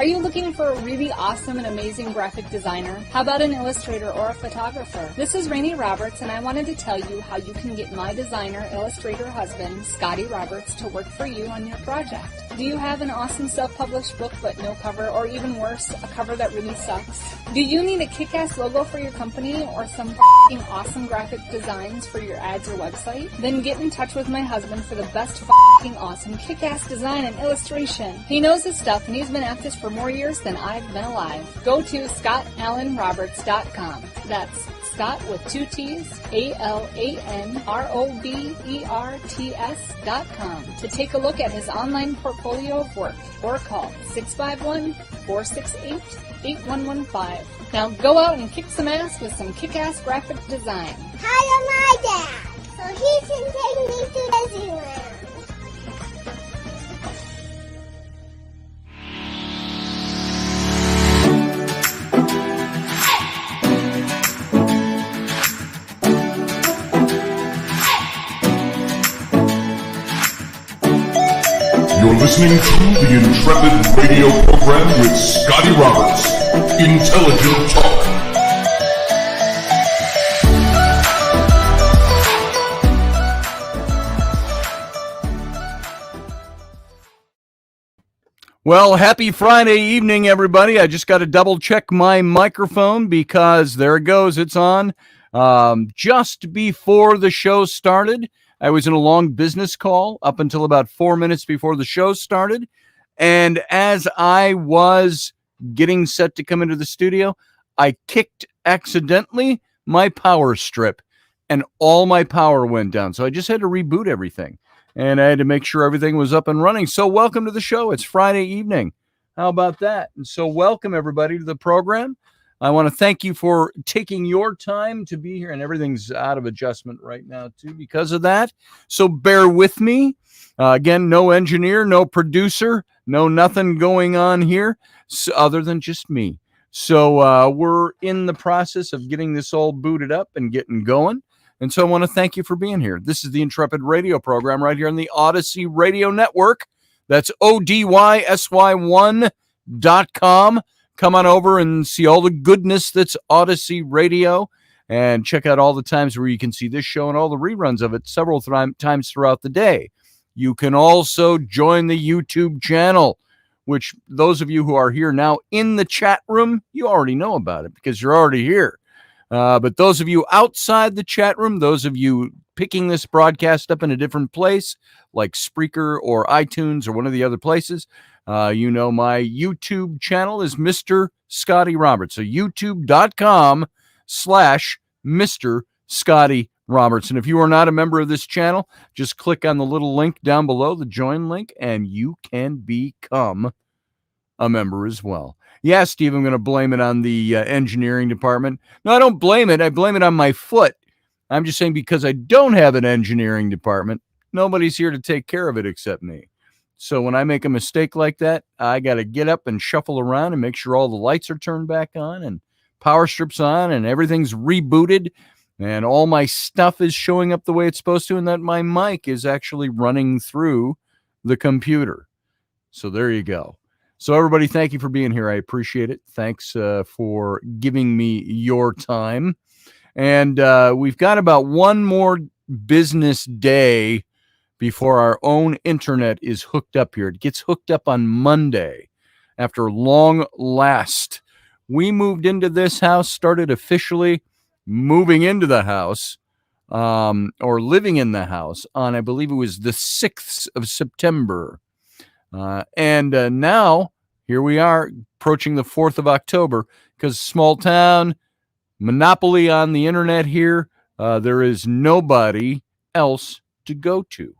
you looking for a really awesome and amazing graphic designer? How about an illustrator or a photographer? This is Rainey Roberts, and I wanted to tell you how you can get my designer, illustrator husband, Scotty Roberts, to work for you on your project. Do you have an awesome self-published book but no cover, or even worse, a cover that really sucks? Do you need a kick-ass logo for your company or some f***ing awesome graphic designs for your ads or website? Then get in touch with my husband for the best f***ing awesome kick-ass design and illustration. He knows his stuff, and he's been at this for more years than I've been alive. Go to ScottAllenRoberts.com. That's Scott with 2 T's, ALANROBERTS.com to take a look at his online portfolio of work, or call 651-468-8115. Now go out and kick some ass with some kick-ass graphic design. Hire my dad, so he can take me to Disneyland. You're listening to the Intrepid radio program with Scotty Roberts. Intelligent Talk. Well, happy Friday evening, everybody. I just got to double check my microphone because there it goes. It's on. Just before the show started, I was in a long business call up until about 4 minutes before the show started. And as I was getting set to come into the studio, I kicked accidentally my power strip and all my power went down. So I just had to reboot everything and I had to make sure everything was up and running. So welcome to the show. It's Friday evening. How about that? And so welcome everybody to the program. I want to thank you for taking your time to be here, and everything's out of adjustment right now, too, because of that. So bear with me. Again, no engineer, no producer, no nothing going on here other than just me. So we're in the process of getting this all booted up and getting going. And so I want to thank you for being here. This is the Intrepid radio program right here on the Odyssey Radio Network. That's ODYSY1.com. Come on over and see all the goodness that's Odyssey Radio and check out all the times where you can see this show and all the reruns of it several times throughout the day. You can also join the YouTube channel, which those of you who are here now in the chat room, you already know about it because you're already here. But those of you outside the chat room, those of you picking this broadcast up in a different place like Spreaker or iTunes or one of the other places, you know, my YouTube channel is Mr. Scotty Roberts. So youtube.com/Mr. Scotty Roberts. And if you are not a member of this channel, just click on the little link down below, the join link, and you can become a member as well. Yeah, Steve, I'm going to blame it on the engineering department. No, I don't blame it. I blame it on my foot. I'm just saying because I don't have an engineering department, nobody's here to take care of it except me. So when I make a mistake like that, I got to get up and shuffle around and make sure all the lights are turned back on and power strips on and everything's rebooted and all my stuff is showing up the way it's supposed to and that my mic is actually running through the computer. So there you go. So everybody, thank you for being here. I appreciate it. Thanks for giving me your time. And we've got about one more business day before our own internet is hooked up here. It gets hooked up on Monday after long last. We moved into this house, started officially moving into the house or living in the house on, I believe it was the 6th of September. And now here we are approaching the 4th of October because small town, monopoly on the internet here. There is nobody else to go to.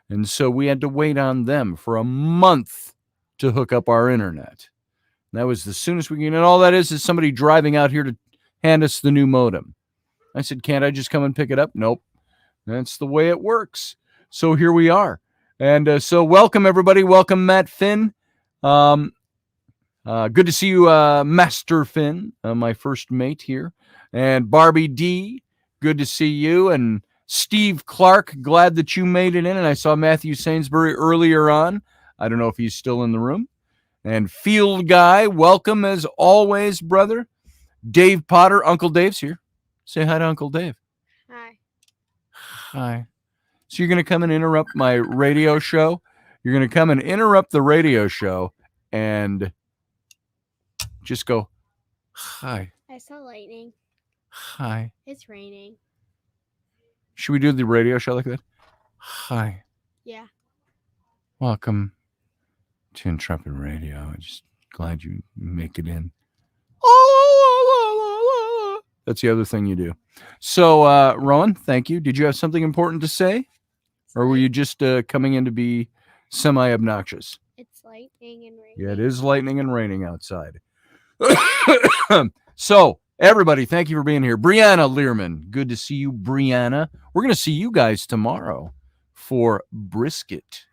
And so we had to wait on them for a month to hook up our internet. And that was the soonest we can. And all that is somebody driving out here to hand us the new modem. I said, can't I just come and pick it up? Nope. That's the way it works. So here we are. And so welcome, everybody. Welcome, Matt Finn. Good to see you, Master Finn, my first mate here. And Barbie D, good to see you. And Steve Clark, glad that you made it in. And I saw Matthew Sainsbury earlier on. I don't know if he's still in the room. And Field Guy, welcome as always, brother. Dave Potter, Uncle Dave's here. Say hi to Uncle Dave. Hi. Hi. So you're going to come and interrupt my radio show? You're going to come and interrupt the radio show and just go, hi. I saw lightning. Hi. It's raining. Should we do the radio show like that? Hi. Yeah. Welcome to Intrepid Radio. I'm just glad you make it in. That's the other thing you do. So, Rowan, thank you. Did you have something important to say? Or were you just coming in to be semi-obnoxious? It's lightning and raining. Yeah, it is lightning and raining outside. So, everybody, thank you for being here. Brianna Learman, good to see you, Brianna. We're going to see you guys tomorrow for brisket.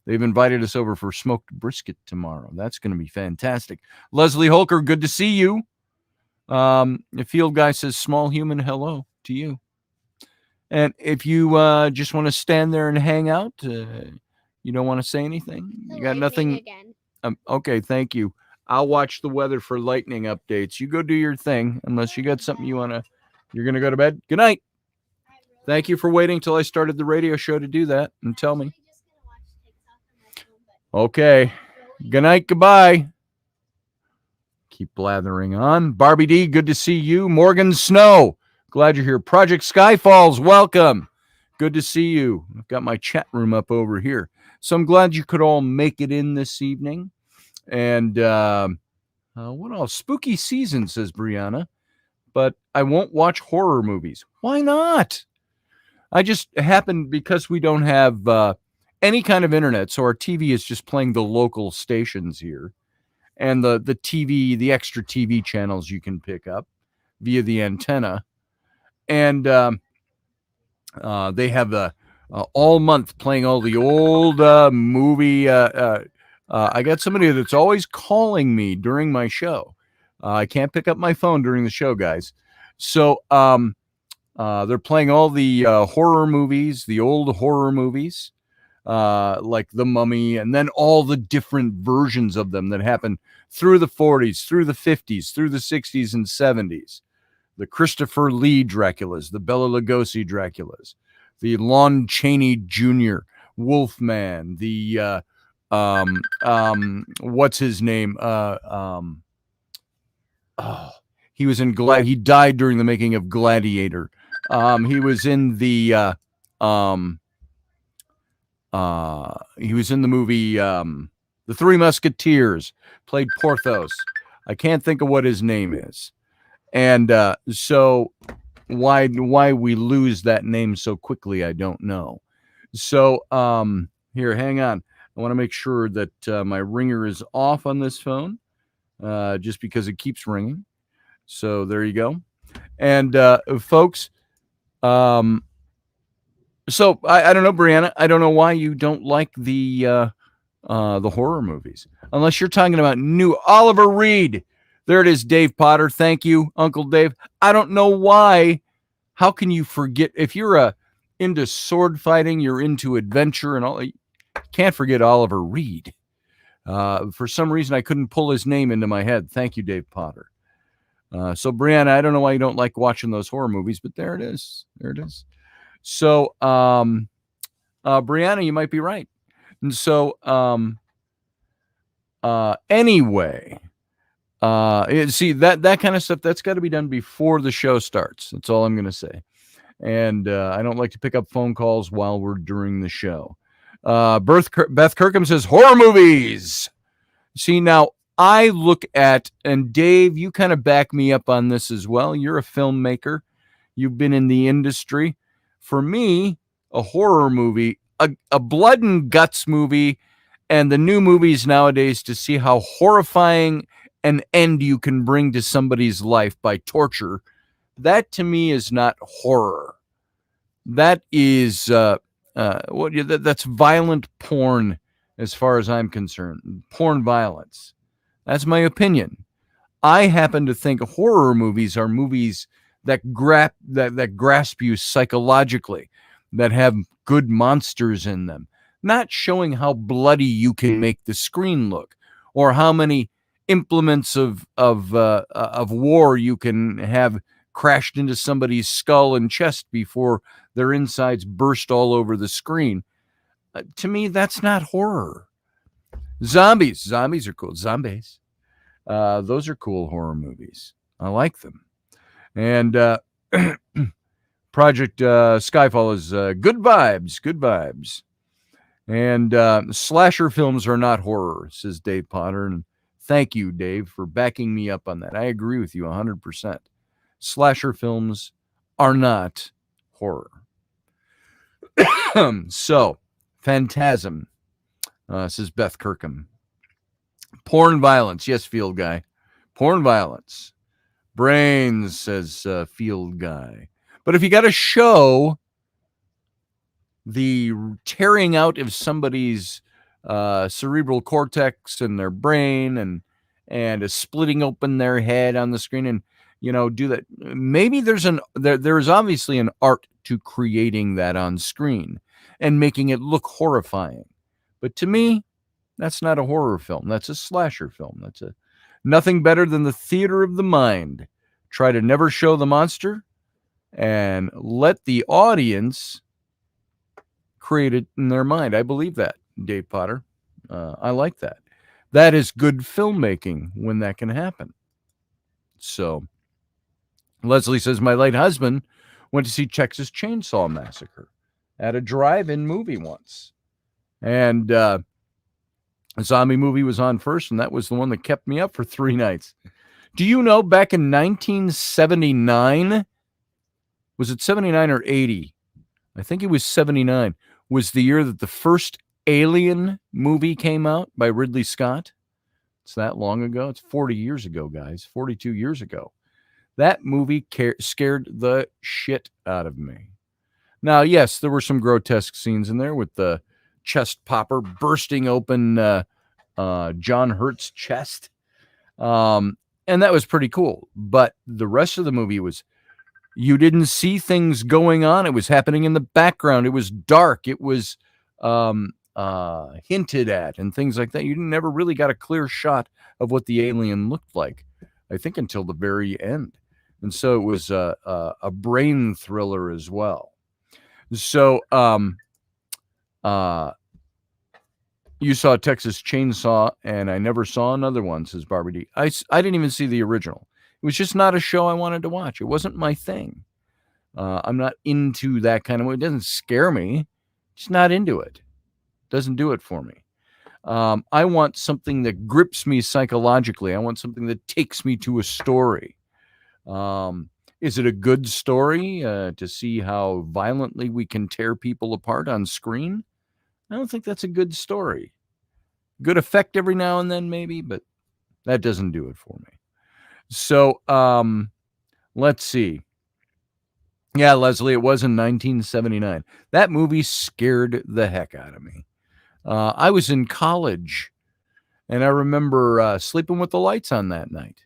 They've invited us over for smoked brisket tomorrow. That's going to be fantastic. Leslie Holker, good to see you. The Field Guy says, small human hello to you. And if you just want to stand there and hang out, you don't want to say anything? You got nothing? Again. Okay, thank you. I'll watch the weather for lightning updates. You go do your thing, unless you got something you're going to go to bed. Good night. Thank you for waiting till I started the radio show to do that and tell me. Okay. Good night. Goodbye. Keep blathering on. Barbie D, good to see you. Morgan Snow, glad you're here. Project Skyfalls, welcome. Good to see you. I've got my chat room up over here. So I'm glad you could all make it in this evening. And what else? Spooky season, says Brianna. But I won't watch horror movies. Why not? I just happened because we don't have any kind of internet, so our TV is just playing the local stations here. And the TV, the extra TV channels you can pick up via the antenna. And they have all month playing all the old movie. I got somebody that's always calling me during my show. I can't pick up my phone during the show, guys. So they're playing all the horror movies, the old horror movies. Like The Mummy, and then all the different versions of them that happened through the 40s, through the 50s, through the 60s and 70s. The Christopher Lee Draculas, the Bela Lugosi Draculas, the Lon Chaney Jr. Wolfman, the what's his name? He was in he died during the making of Gladiator. He was in the he was in the movie The Three Musketeers, played Porthos. I can't think of what his name is. And so why we lose that name so quickly, I don't know. So here, hang on. I want to make sure that my ringer is off on this phone just because it keeps ringing. So there you go. And folks, so I don't know, Brianna. I don't know why you don't like the horror movies, unless you're talking about new Oliver Reed. There it is, Dave Potter. Thank you, Uncle Dave. I don't know why. How can you forget? If you're into sword fighting, you're into adventure and all. You can't forget Oliver Reed. For some reason, I couldn't pull his name into my head. Thank you, Dave Potter. So, Brianna, I don't know why you don't like watching those horror movies, but there it is. There it is. So, Brianna, you might be right. And so, anyway, see that kind of stuff, that's got to be done before the show starts. That's all I'm going to say. And I don't like to pick up phone calls while we're during the show. Beth Kirkham says horror movies. See, now I look at, and Dave, you kind of back me up on this as well. You're a filmmaker. You've been in the industry. For me, a horror movie, a blood and guts movie, and the new movies nowadays to see how horrifying an end you can bring to somebody's life by torture, that to me is not horror. That is that's violent porn as far as I'm concerned. Porn violence. That's my opinion. I happen to think horror movies are movies that grasp you psychologically, that have good monsters in them, not showing how bloody you can make the screen look, or how many implements of war you can have crashed into somebody's skull and chest before their insides burst all over the screen. To me, that's not horror. Zombies are cool. Zombies. Those are cool horror movies. I like them. And Project Skyfall is good vibes. And slasher films are not horror, says Dave Potter. And thank you, Dave, for backing me up on that. I agree with you 100%. Slasher films are not horror. So, Phantasm, says Beth Kirkham. Porn violence. Yes, Field Guy. Porn violence. Brains, says Field Guy. But if you got to show the tearing out of somebody's cerebral cortex and their brain and a splitting open their head on the screen and, do that, maybe there is obviously an art to creating that on screen and making it look horrifying. But to me, that's not a horror film. That's a slasher film. That's nothing better than the theater of the mind. Try to never show the monster and let the audience create it in their mind. I believe that, Dave Potter. I like that. That is good filmmaking when that can happen. So, Leslie says, my late husband went to see Texas Chainsaw Massacre at a drive-in movie once. And a zombie movie was on first, and that was the one that kept me up for 3 nights. Do you know back in 1979, was it 79 or 80? I think it was 79, was the year that the first Alien movie came out by Ridley Scott. It's that long ago. It's 40 years ago, guys. 42 years ago. That movie scared the shit out of me. Now, yes, there were some grotesque scenes in there with the chest popper bursting open John Hurt's chest. And that was pretty cool. But the rest of the movie was, you didn't see things going on. It was happening in the background. It was dark. It was hinted at and things like that. You never really got a clear shot of what the alien looked like, I think, until the very end. And so it was a brain thriller as well. So you saw Texas Chainsaw, and I never saw another one, says Barbie D. I didn't even see the original. It was just not a show I wanted to watch. It wasn't my thing. I'm not into that kind of movie. It doesn't scare me. Just not into it. Doesn't do it for me. I want something that grips me psychologically. I want something that takes me to a story. Is it a good story to see how violently we can tear people apart on screen? I don't think that's a good story. Good effect every now and then, maybe, but that doesn't do it for me. So, let's see. Yeah, Leslie, it was in 1979. That movie scared the heck out of me. I was in college, and I remember sleeping with the lights on that night.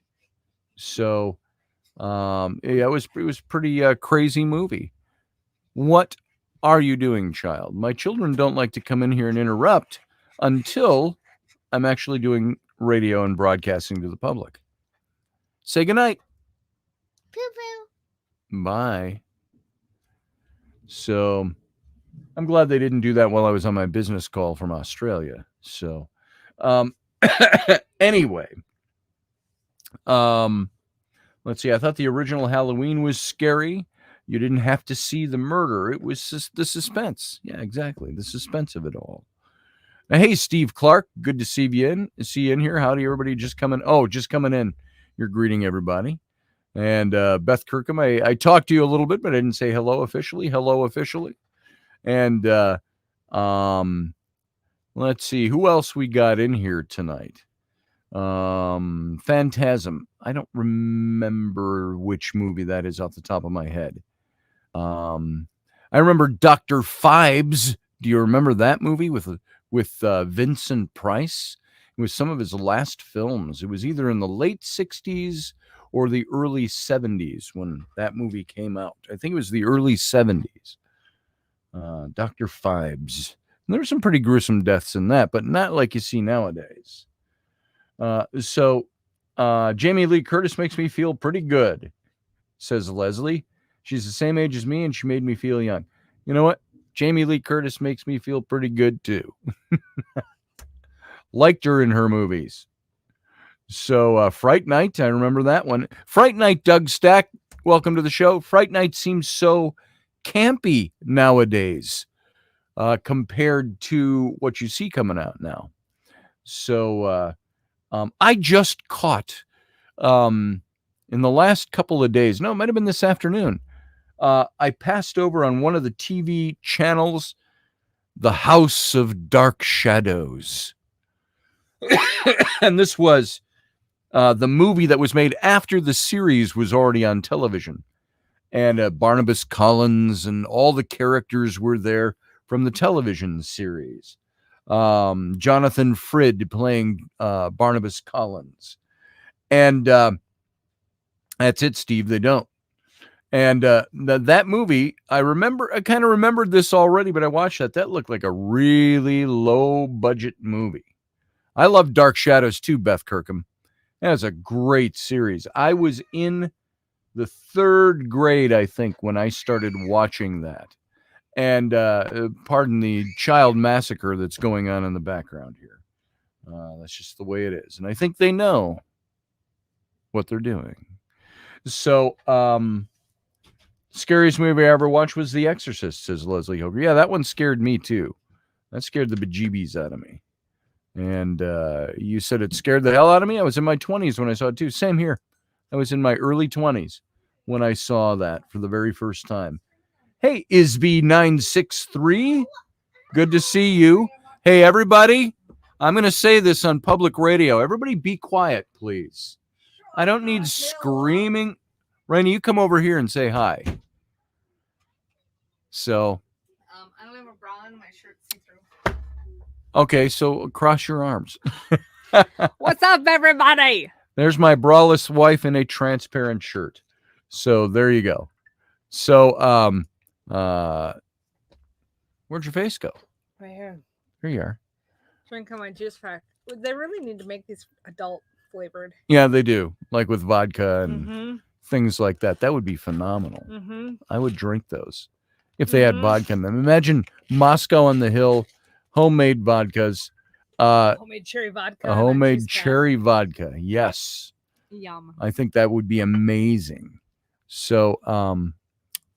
So, yeah, it was pretty crazy movie. What are you doing, child? My children don't like to come in here and interrupt until I'm actually doing radio and broadcasting to the public. Say goodnight. Poo-poo. Bye. So I'm glad they didn't do that while I was on my business call from Australia. So anyway, let's see. I thought the original Halloween was scary. You didn't have to see the murder. It was the suspense. Yeah, exactly. The suspense of it all. Now, hey, Steve Clark. Good to see you in here. Howdy, everybody. Just coming in. You're greeting everybody. And Beth Kirkham, I talked to you a little bit, but I didn't say hello officially. And let's see who else we got in here tonight. Phantasm. I don't remember which movie that is off the top of my head. I remember Dr. Phibes. Do you remember that movie with Vincent Price? It was some of his last films. It was either in the late 60s or the early 70s when that movie came out. I think it was the early 70s. Dr. Phibes. And there were some pretty gruesome deaths in that, but not like you see nowadays. Jamie Lee Curtis makes me feel pretty good, says Leslie. She's the same age as me, and she made me feel young. You know what? Jamie Lee Curtis makes me feel pretty good, too. Liked her in her movies. So, Fright Night, I remember that one. Fright Night, Doug Stack, welcome to the show. Fright Night seems so campy nowadays compared to what you see coming out now. So, I just caught, in the last couple of days, no, it might have been this afternoon, I passed over on one of the TV channels, The House of Dark Shadows. And this was the movie that was made after the series was already on television. And Barnabas Collins and all the characters were there from the television series. Jonathan Frid playing Barnabas Collins. And that's it, Steve. They don't. And that movie, I kind of remembered this already, but I watched that. That looked like a really low-budget movie. I love Dark Shadows too, Beth Kirkham. That's a great series. I was in the 3rd grade, I think, when I started watching that. And pardon the child massacre that's going on in the background here. That's just the way it is. And I think they know what they're doing. So, scariest movie I ever watched was The Exorcist, says Leslie Hoger. Yeah, that one scared me too. That scared the bejeebies out of me. And you said it scared the hell out of me? I was in my 20s when I saw it too. Same here. I was in my early 20s when I saw that for the very first time. Hey, Isby963. Good to see you. Hey, everybody. I'm going to say this on public radio. Everybody be quiet, please. I don't need screaming. Rainey, you come over here and say hi. So. I don't have a bra on, my shirt's see-through. Okay, so cross your arms. What's up, everybody? There's my braless wife in a transparent shirt. So there you go. So, where'd your face go? Right here. Here you are. Drink on my juice pack. They really need to make these adult flavored. Yeah, they do. Like with vodka and things like that. That would be phenomenal. I would drink those if they had vodka in them. Imagine Moscow on the Hill, homemade vodkas. Homemade cherry vodka. A homemade cherry vodka. Yes. Yum. I think that would be amazing. So,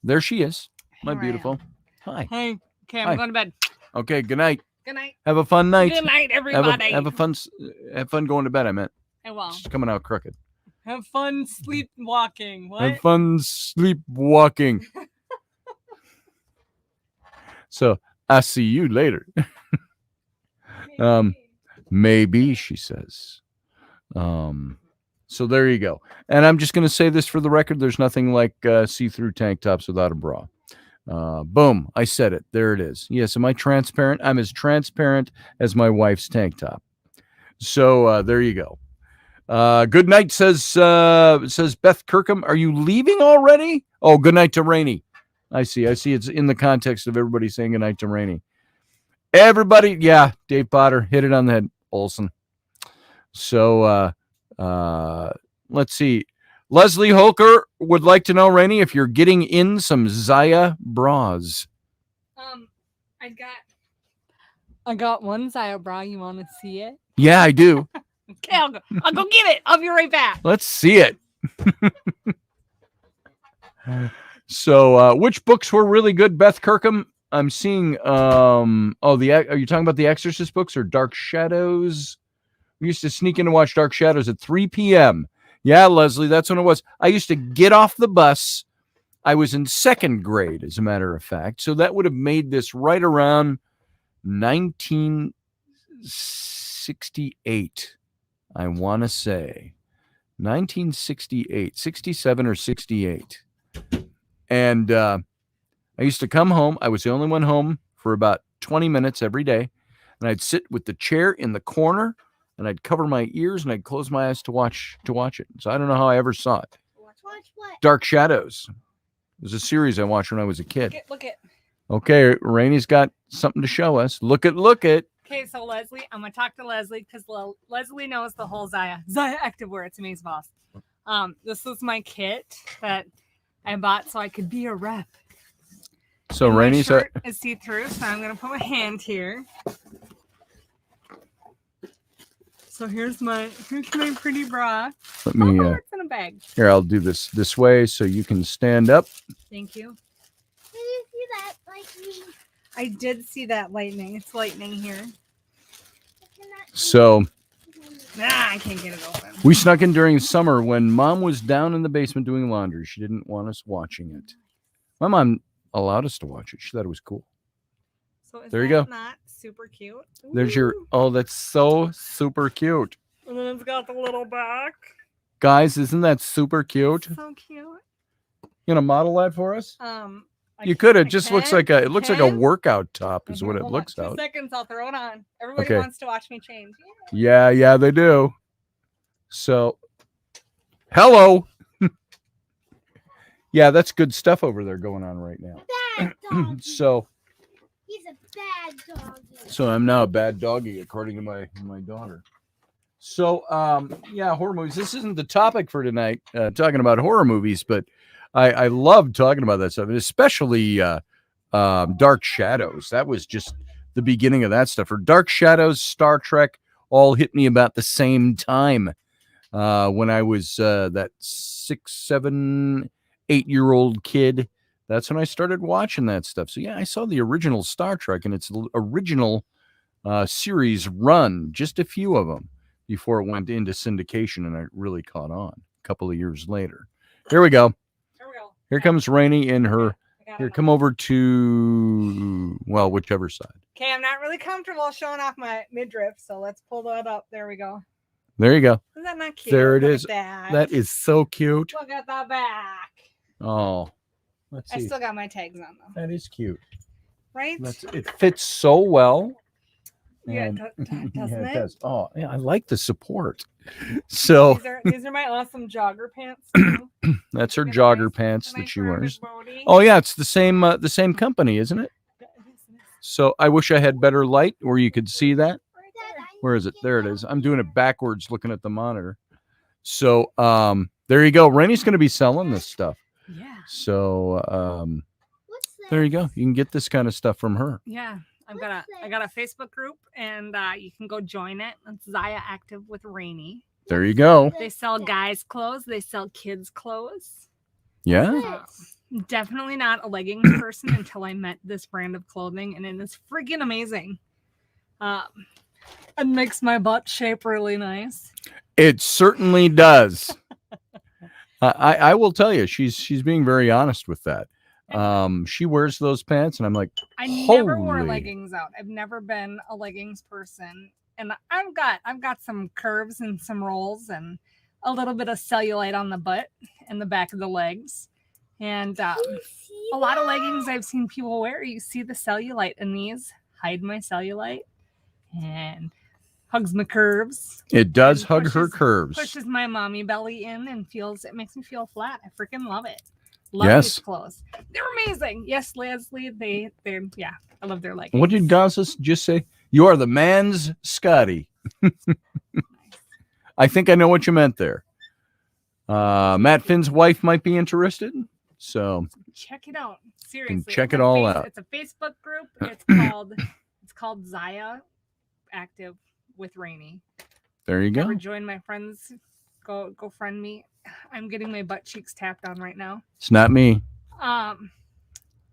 there she is. My beautiful. Hi. Hey. Okay, I'm Hi. going to bed. Okay, good night. Good night. Have a fun night. Good night, everybody. Have fun going to bed, I meant. I will. It's coming out crooked. Have fun sleepwalking. What? Have fun sleepwalking. So, I'll see you later. Maybe, she says. So there you go. And I'm just going to say this for the record. There's nothing like see-through tank tops without a bra. Boom. I said it. There it is. Yes. Am I transparent? I'm as transparent as my wife's tank top. So there you go. Good night, says Beth Kirkham. Are you leaving already? Oh, good night to Rainey. I see. It's in the context of everybody saying good night to Rainey. Everybody. Yeah. Dave Potter hit it on the head. Olson. So, let's see. Leslie Holker would like to know, Rainey, if you're getting in some Zaya bras. I got one Zaya bra. You want to see it? Yeah, I do. Okay, I'll go get it. I'll be right back. Let's see it. So, which books were really good, Beth Kirkham? I'm seeing, are you talking about the Exorcist books or Dark Shadows? We used to sneak in to watch Dark Shadows at 3 p.m. Yeah, Leslie, that's when it was. I used to get off the bus. I was in 2nd grade, as a matter of fact. So that would have made this right around 1968, I want to say. 1968, 67 or 68. And I used to come home. I was the only one home for about 20 minutes every day. And I'd sit with the chair in the corner. And I'd cover my ears and I'd close my eyes to watch it. So I don't know how I ever saw it. Watch what? Dark Shadows. It was a series I watched when I was a kid. Look it. Okay, Rainey's got something to show us. Look it. Okay, so Leslie, I'm gonna talk to Leslie because Leslie knows the whole Zaya activewear. It's amazing, boss. This was my kit that I bought so I could be a rep. So My Rainey's shirt is see-through, so I'm gonna put my hand here. So here's my pretty bra. let me It's in a bag. here. I'll do this way so you can stand up. Thank you. Did you see that lightning? I did see that lightning. It's lightning here. So I can't get it open. we snuck in during summer when Mom was down in the basement doing laundry. She didn't want us watching it. My mom allowed us to watch it. She thought it was cool. So is There you that go. not super cute? There's your. Ooh. Oh, that's so super cute, And then it's got the little back. guys. Isn't that super cute? So cute. You gonna model that for us? I You could. It I just looks can, like a. It looks like a can. workout top, is Mhm, what it hold looks on. 2 out. seconds, I'll throw it on. Everybody Okay. wants to watch me change. Yeah, they do. So, hello. Yeah, that's good stuff over there going on right now. Bad doggy. So He's a bad doggy. So I'm now a bad doggy, according to my daughter. So yeah, horror movies. This isn't the topic for tonight, talking about horror movies, but I love talking about that stuff, and especially Dark Shadows. That was just the beginning of that stuff. For Dark Shadows, Star Trek all hit me about the same time when I was that 6, 7, 8-year-old kid. That's when I started watching that stuff. So yeah, I saw the original Star Trek and its original series run, just a few of them, before it went into syndication and it really caught on a couple of years later. Here we go. Here we go. Here comes Rainey in her. I got Here, it. come over to, well, whichever side. Okay, I'm not really comfortable showing off my midriff, so let's pull that up. There we go. There you go. Isn't that not cute? There it Look is. at That is so cute. Look at the back. Oh, let's I see. still got my tags on though. That is cute. Right? It fits so well. Yeah, And- doesn't yeah, it? does. Oh, yeah, I like the support. So These are my awesome jogger pants. Too. that's her Look at jogger my- pants my that she private wears. booty. Oh yeah, it's the same company, isn't it? So I wish I had better light where you could see that. Where is it? There it is. I'm doing it backwards looking at the monitor. So there you go. Rainey's going to be selling this stuff. Yeah. So What's that? there you go. You can get this kind of stuff from her. Yeah. I What's got a Facebook group and you can go join it. It's Zaya Active with Rainey. There you go. They sell guys' clothes, they sell kids' clothes. Yeah. Definitely not a leggings person until I met this brand of clothing, and it is freaking amazing. It makes my butt shape really nice. It certainly does. I will tell you, she's being very honest with that. She wears those pants, and I'm like, I never wore Holy. leggings out. I've never been a leggings person, and I've got some curves and some rolls and a little bit of cellulite on the butt and the back of the legs, and a lot of leggings I've seen people wear. You see the cellulite in these. Hide my cellulite and hugs my curves. it does And hug her pushes- curves. Pushes my mommy belly in and it makes me feel flat. I freaking love it. Love Yes. these clothes. They're amazing. Yes, Leslie. They're yeah. I love their leggings. What did Gonzalez just say? You are the man's Scotty. I think I know what you meant there. Matt Finn's wife might be interested. So Check it out. Seriously. check it's it a all out. It's a Facebook group. It's called Zaya Active with Rainey. there you Ever go. join my friends? Go friend me. I'm getting my butt cheeks tapped on right now. It's not me.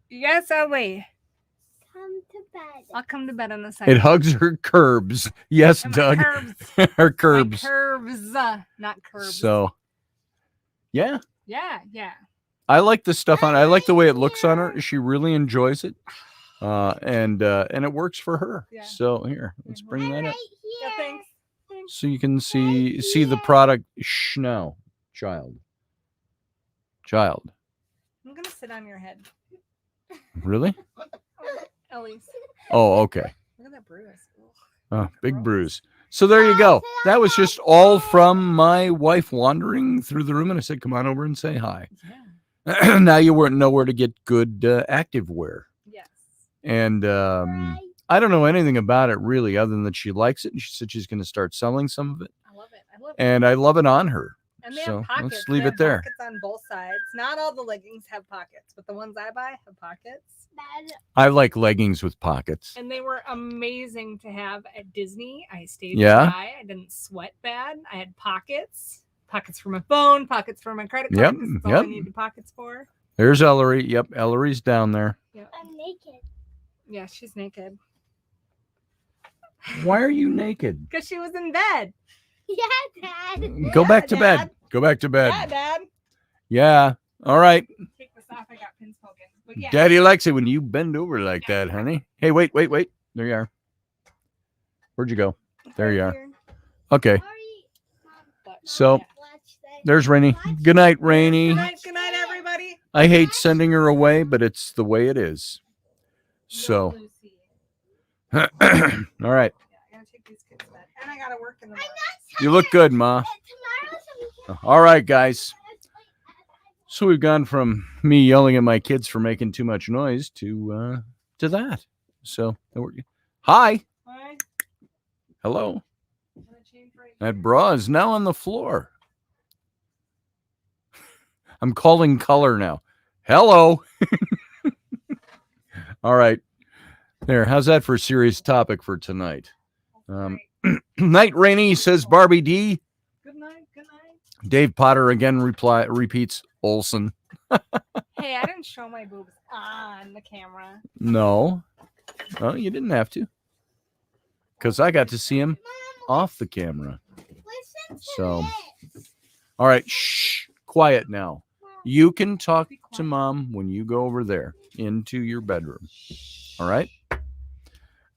Yes, Ellie. Come to bed. I'll come to bed in a second. It hugs her curbs. Yes, And my Doug. curves. her My curbs. curves, not curves. So yeah, yeah. I like the stuff on. I like the way it looks on her. She really enjoys it, and it works for her. Yeah. So here, let's bring that Right up here. Yeah, thanks. so you can see the product. Shh, no, child. I'm gonna sit on your head, Really? Ellie's. Oh, okay. Look at that bruise. Ugh. Oh, big bruise. So there you go. That was just all from my wife wandering through the room, and I said, "Come on over and say hi." Yeah. Now you know where to get good active wear. Yes. And I don't know anything about it really, other than that she likes it, and she said she's going to start selling some of it. I love it. I love it. And I love it on her. And they So have pockets. let's leave They it have there. Pockets on both sides. Not all the leggings have pockets, but the ones I buy have pockets. I like leggings with pockets. And they were amazing to have at Disney. I stayed Yeah. dry. I didn't sweat bad. I had pockets. Pockets for my phone, pockets for my credit Yep, card. That's all I needed pockets for. There's Ellery. Yep, Ellery's down there. Yep. I'm naked. Yeah, she's naked. Why are you naked? Because she was in bed. Yeah, Dad. Go back to Dad. bed. Go back to bed. Yeah, Dad. Yeah. All right. Take this off. I got pins poking. But yeah. Daddy likes it when you bend over like that, honey. Hey, wait. There you are. Where'd you go? There you are. Here. Okay. But- So yeah. there's Rainy. Good night, Rainy. Good night, everybody. I hate sending her away, but it's the way it is. So, Lucy. all right. Yeah, I gotta take these kids to bed. And I gotta work in the morning. You look good, Ma. All right, guys. So we've gone from me yelling at my kids for making too much noise to that. So, hi. Alright. Hello. I'm gonna change right That here. bra is now on the floor. I'm calling color now. Hello. All right. There. How's that for a serious topic for tonight? Right. Night Rainy, says Barbie D. Good night. Good night. Dave Potter again repeats Olson. Hey, I didn't show my boobs on the camera. No. Oh, you didn't have to. Because I got to see him off the camera. Listen to So, this. all right. Shh. Quiet now. You can talk Be to quiet. Mom when you go over there into your bedroom. All right?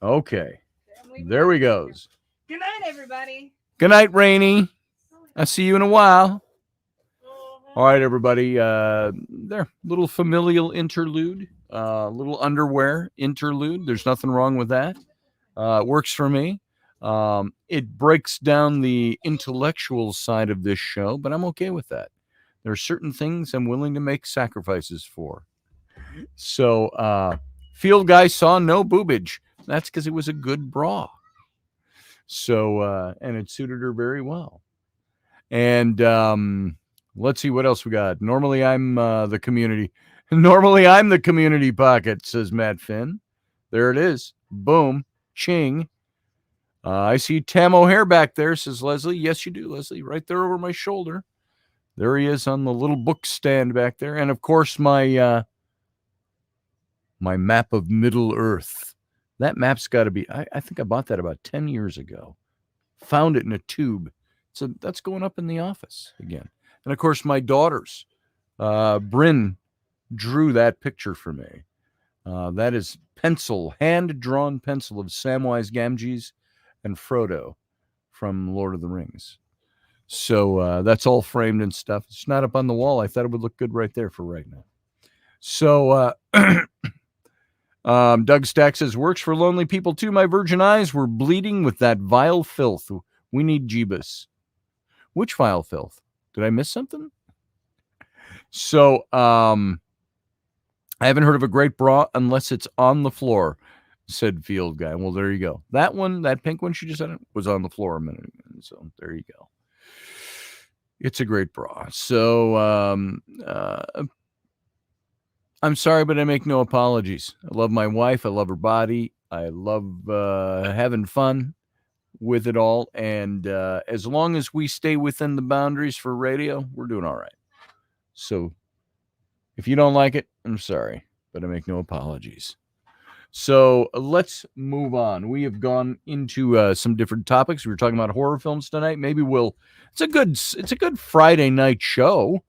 Okay. There we goes. Good night, everybody. Good night, Rainy. I'll see you in a while. All right, everybody. There, little familial interlude, little underwear interlude. There's nothing wrong with that. It works for me. It breaks down the intellectual side of this show, but I'm okay with that. There are certain things I'm willing to make sacrifices for. So, Field Guy saw no boobage. That's because it was a good bra. So, and it suited her very well. And let's see what else we got. Normally, I'm the community. Normally, I'm the community pocket, says Matt Finn. There it is. Boom. Ching. I see Tam O'Hare back there, says Leslie. Yes, you do, Leslie. Right there over my shoulder. There he is on the little book stand back there. And, of course, my map of Middle Earth. That map's got to be, I think I bought that about 10 years ago. Found it in a tube. So that's going up in the office again. And, of course, my daughters. Bryn drew that picture for me. That is hand-drawn pencil of Samwise Gamgees and Frodo from Lord of the Rings. So that's all framed and stuff. It's not up on the wall. I thought it would look good right there for right now. So Doug Stack says, works for lonely people too. My virgin eyes were bleeding with that vile filth. We need Jeebus. Which vile filth? Did I miss something? So I haven't heard of a great bra unless it's on the floor, said Field Guy. Well, there you go. That one, that pink one she just said, was on the floor a minute ago. So there you go. It's a great bra. So I'm sorry, but I make no apologies. I love my wife. I love her body. I love having fun with it all. And as long as we stay within the boundaries for radio, we're doing all right. So if you don't like it, I'm sorry, but I make no apologies. So let's move on. We have gone into some different topics. We were talking about horror films tonight. Maybe it's a good Friday night show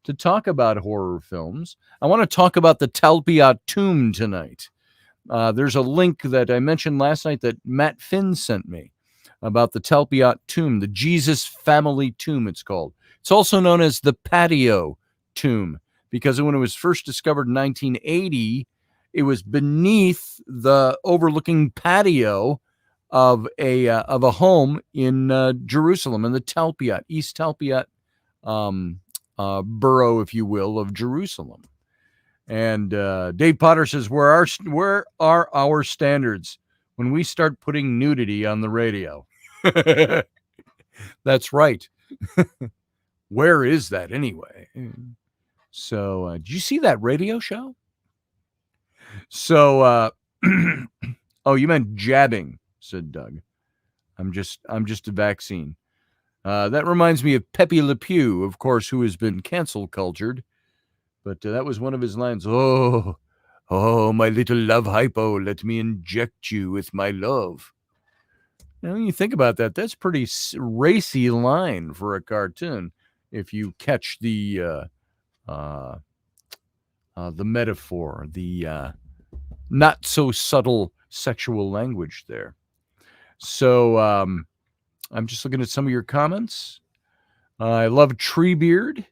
to talk about horror films. I want to talk about the Talpiot tomb tonight. There's a link that I mentioned last night that Matt Finn sent me about the Talpiot tomb, the Jesus family tomb it's called. It's also known as the patio tomb because when it was first discovered in 1980, it was beneath the overlooking patio of a home in Jerusalem, in the Talpiot, East Talpiot borough, if you will, of Jerusalem. And Dave Potter says, where are our standards? when we start putting nudity on the radio. That's right. Where is that anyway? So, did you see that radio show? So, oh, you meant jabbing, said Doug. I'm just a vaccine. That reminds me of Pepe Le Pew, of course, who has been cancel cultured. But that was one of his lines. Oh, my little love hypo, let me inject you with my love. Now, when you think about that, that's pretty racy line for a cartoon. If you catch the metaphor, the not so subtle sexual language there. So I'm just looking at some of your comments. I love Treebeard.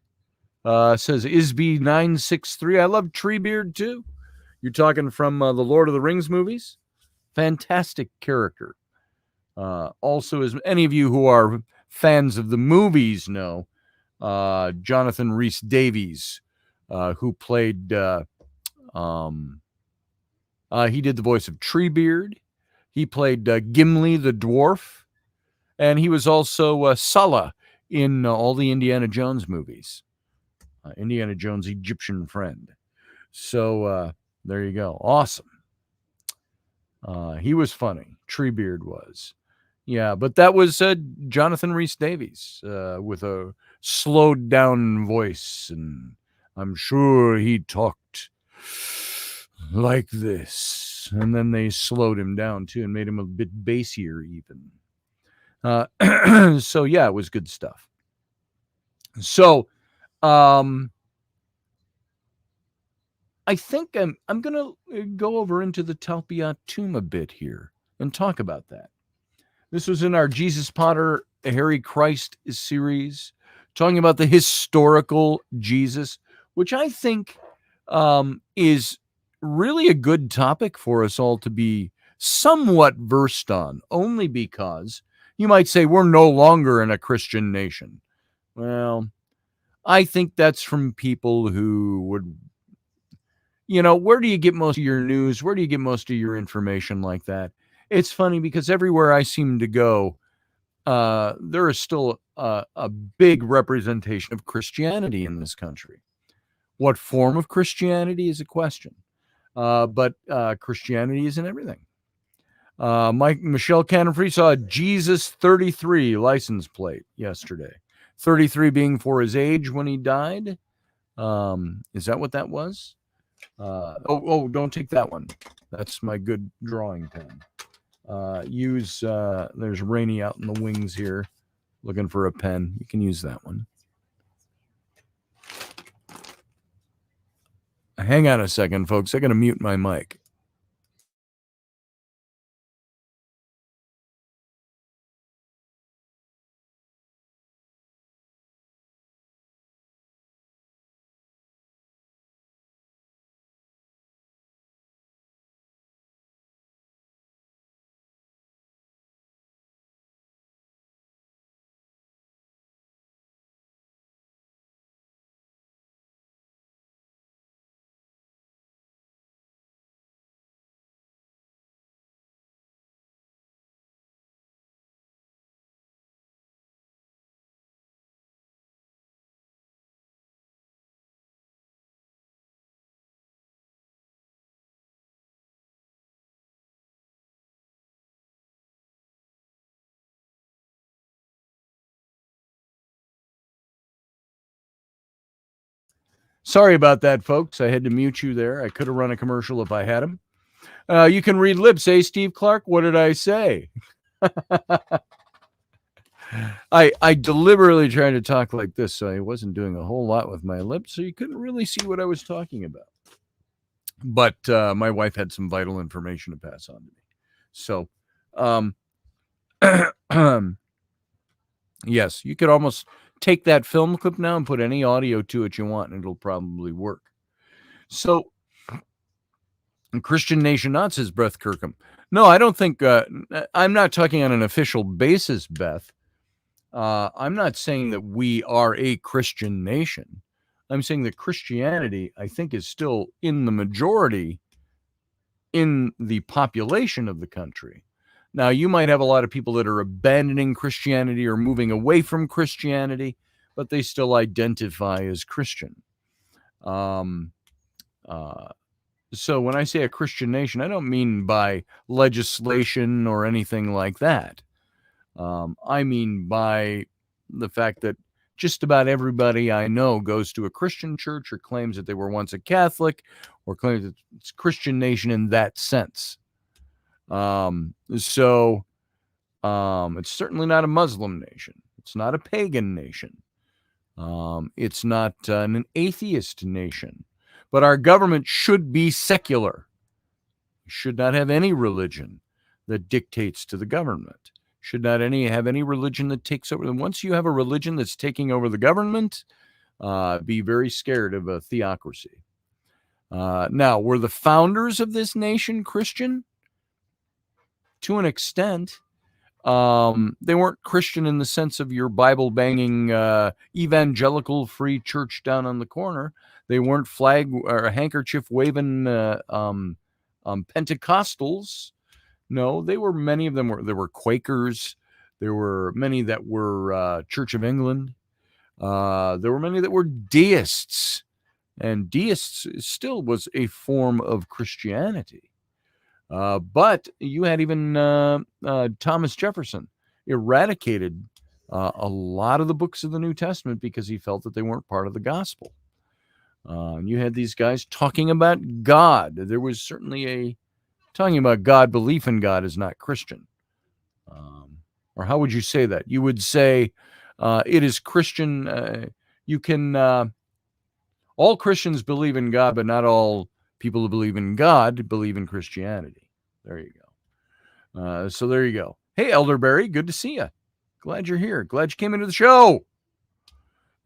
Says Isby963. I love Treebeard too. You're talking from the Lord of the Rings movies. Fantastic character. Also, as any of you who are fans of the movies know, Jonathan Rhys Davies, who played, he did the voice of Treebeard. He played Gimli the dwarf, and he was also Sala in all the Indiana Jones movies. Indiana Jones' Egyptian friend. So there you go. Awesome. He was funny. Treebeard was. Yeah, but that was Jonathan Rhys Davies with a slowed down voice, and I'm sure he talked like this. And then they slowed him down too and made him a bit bassier even. So yeah, it was good stuff. So I think I'm going to go over into the Talpiot tomb a bit here and talk about that. This was in our Jesus Potter Harry Christ series, talking about the historical Jesus, which I think is really a good topic for us all to be somewhat versed on, only because you might say we're no longer in a Christian nation. Well, I think that's from people who would, where do you get most of your news? Where do you get most of your information like that? It's funny because everywhere I seem to go, there is still a big representation of Christianity in this country. What form of Christianity is a question, but Christianity isn't everything. Michelle Canonfree saw a Jesus 33 license plate yesterday. 33 being for his age when he died. Is that what that was? Don't take that one. That's my good drawing pen. There's Rainy out in the wings here looking for a pen. You can use that one. Hang on a second, folks. I got to mute my mic. Sorry about that, folks. I had to mute you there. I could have run a commercial if I had them. You can read lips, eh, Steve Clark? What did I say? I deliberately tried to talk like this, so I wasn't doing a whole lot with my lips, so you couldn't really see what I was talking about. But my wife had some vital information to pass on to me. So, yes, you could almost take that film clip now and put any audio to it you want, and it'll probably work. So, Christian Nation Not, says Beth Kirkham. No, I don't think, I'm not talking on an official basis, Beth. I'm not saying that we are a Christian nation. I'm saying that Christianity, I think, is still in the majority in the population of the country. Now, you might have a lot of people that are abandoning Christianity or moving away from Christianity, but they still identify as Christian. So when I say a Christian nation, I don't mean by legislation or anything like that. I mean by the fact that just about everybody I know goes to a Christian church or claims that they were once a Catholic or claims that it's a Christian nation in that sense. It's certainly not a Muslim nation. It's not a pagan nation. It's not an atheist nation. But our government should be secular. It should not have any religion that dictates to the government. Should not have any religion that takes over. And once you have a religion that's taking over the government, be very scared of a theocracy. Now, were the founders of this nation Christian? To an extent. They weren't Christian in the sense of your Bible-banging evangelical free church down on the corner. They weren't flag or handkerchief-waving Pentecostals. No, many of them were. There were Quakers. There were many that were Church of England. There were many that were deists, and deists still was a form of Christianity. But you had even Thomas Jefferson eradicated a lot of the books of the New Testament because he felt that they weren't part of the gospel. And you had these guys talking about God. There was certainly talking about God, belief in God is not Christian. Or how would you say that? You would say it is Christian. All Christians believe in God, but not all people who believe in God believe in Christianity. There you go. So there you go. Hey, Elderberry, good to see you. Glad you're here. Glad you came into the show.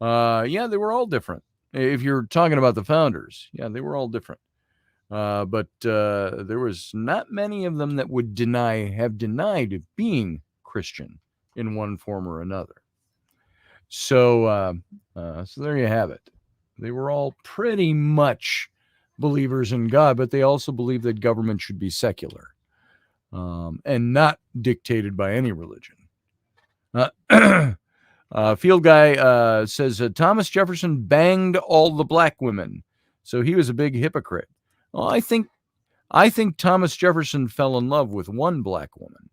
Yeah, they were all different. If you're talking about the founders, yeah, they were all different. But there was not many of them that would have denied being Christian in one form or another. So there you have it. They were all pretty much believers in God, but they also believed that government should be secular and not dictated by any religion. Field Guy says Thomas Jefferson banged all the black women, so he was a big hypocrite. Well, I think Thomas Jefferson fell in love with one black woman,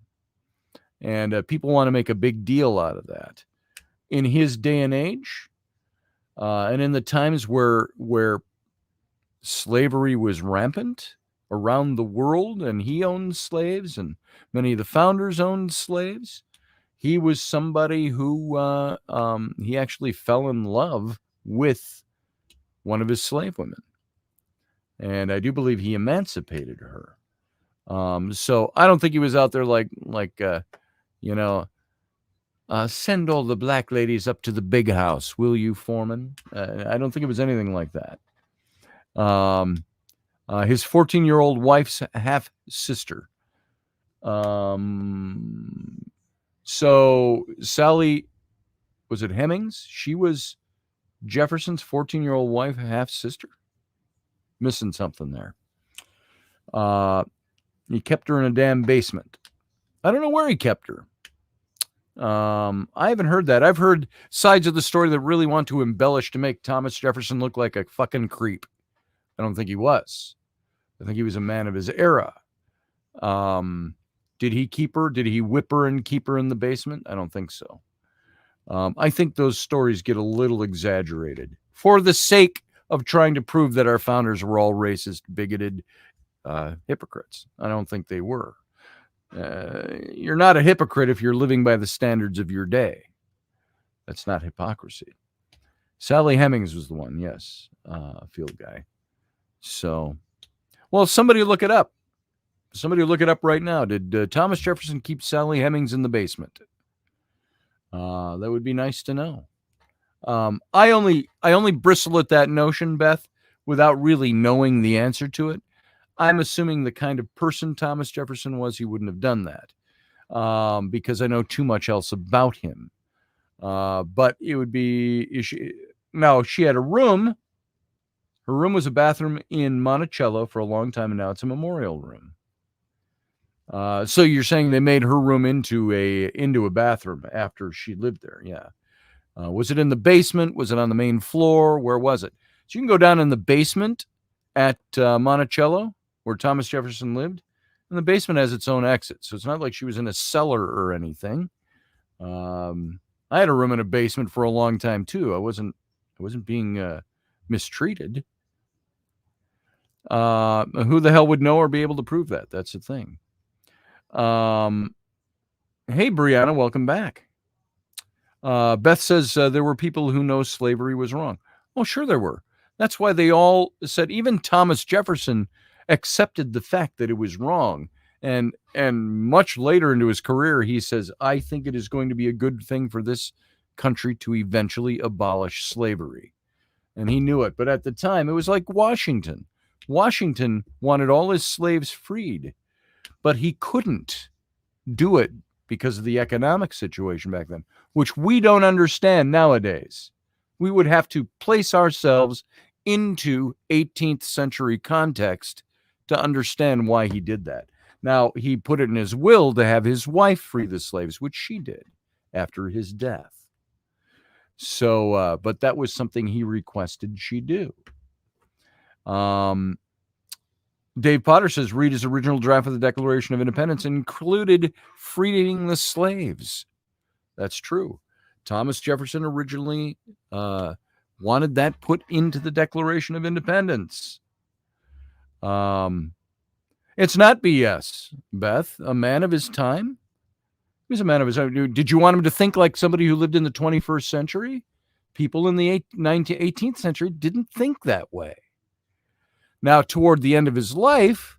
and people want to make a big deal out of that. In his day and age, and in the times where slavery was rampant around the world, and he owned slaves, and many of the founders owned slaves, he was somebody who he actually fell in love with one of his slave women. And I do believe he emancipated her. So I don't think he was out there send all the black ladies up to the big house, will you, Foreman? I don't think it was anything like that. His 14-year-old wife's half-sister. So Sally, was it Hemings? She was Jefferson's 14-year-old wife, half-sister? Missing something there. He kept her in a damn basement. I don't know where he kept her. I haven't heard that. I've heard sides of the story that really want to embellish to make Thomas Jefferson look like a fucking creep. I don't think he was. I think he was a man of his era. Did he keep her? Did he whip her and keep her in the basement? I don't think so. I think those stories get a little exaggerated for the sake of trying to prove that our founders were all racist, bigoted hypocrites. I don't think they were. You're not a hypocrite if you're living by the standards of your day. That's not hypocrisy. Sally Hemings was the one, yes, Field Guy. So, well, somebody look it up. Somebody look it up right now. Did Thomas Jefferson keep Sally Hemings in the basement? That would be nice to know. I only bristle at that notion, Beth, without really knowing the answer to it. I'm assuming the kind of person Thomas Jefferson was, he wouldn't have done that because I know too much else about him. But it would be... She had a room. Her room was a bathroom in Monticello for a long time, and now it's a memorial room. So you're saying they made her room into a bathroom after she lived there? Yeah. Was it in the basement? Was it on the main floor? Where was it? So you can go down in the basement at Monticello, where Thomas Jefferson lived, and the basement has its own exit. So it's not like she was in a cellar or anything. I had a room in a basement for a long time too. I wasn't being mistreated. Who the hell would know or be able to prove that? That's the thing. Hey, Brianna, welcome back. Beth says there were people who know slavery was wrong. Oh, sure there were. That's why they all said, even Thomas Jefferson accepted the fact that it was wrong. And much later into his career, he says, I think it is going to be a good thing for this country to eventually abolish slavery. And he knew it. But at the time, it was like Washington. Washington wanted all his slaves freed, but he couldn't do it because of the economic situation back then, which we don't understand nowadays. We would have to place ourselves into 18th century context to understand why he did that. Now, he put it in his will to have his wife free the slaves, which she did after his death. So, but that was something he requested she do. Dave Potter says, read his original draft of the Declaration of Independence included freeing the slaves. That's true. Thomas Jefferson originally wanted that put into the Declaration of Independence. It's not BS, Beth. A man of his time? He was a man of his time. Did you want him to think like somebody who lived in the 21st century? People in the 18th century didn't think that way. Now, toward the end of his life,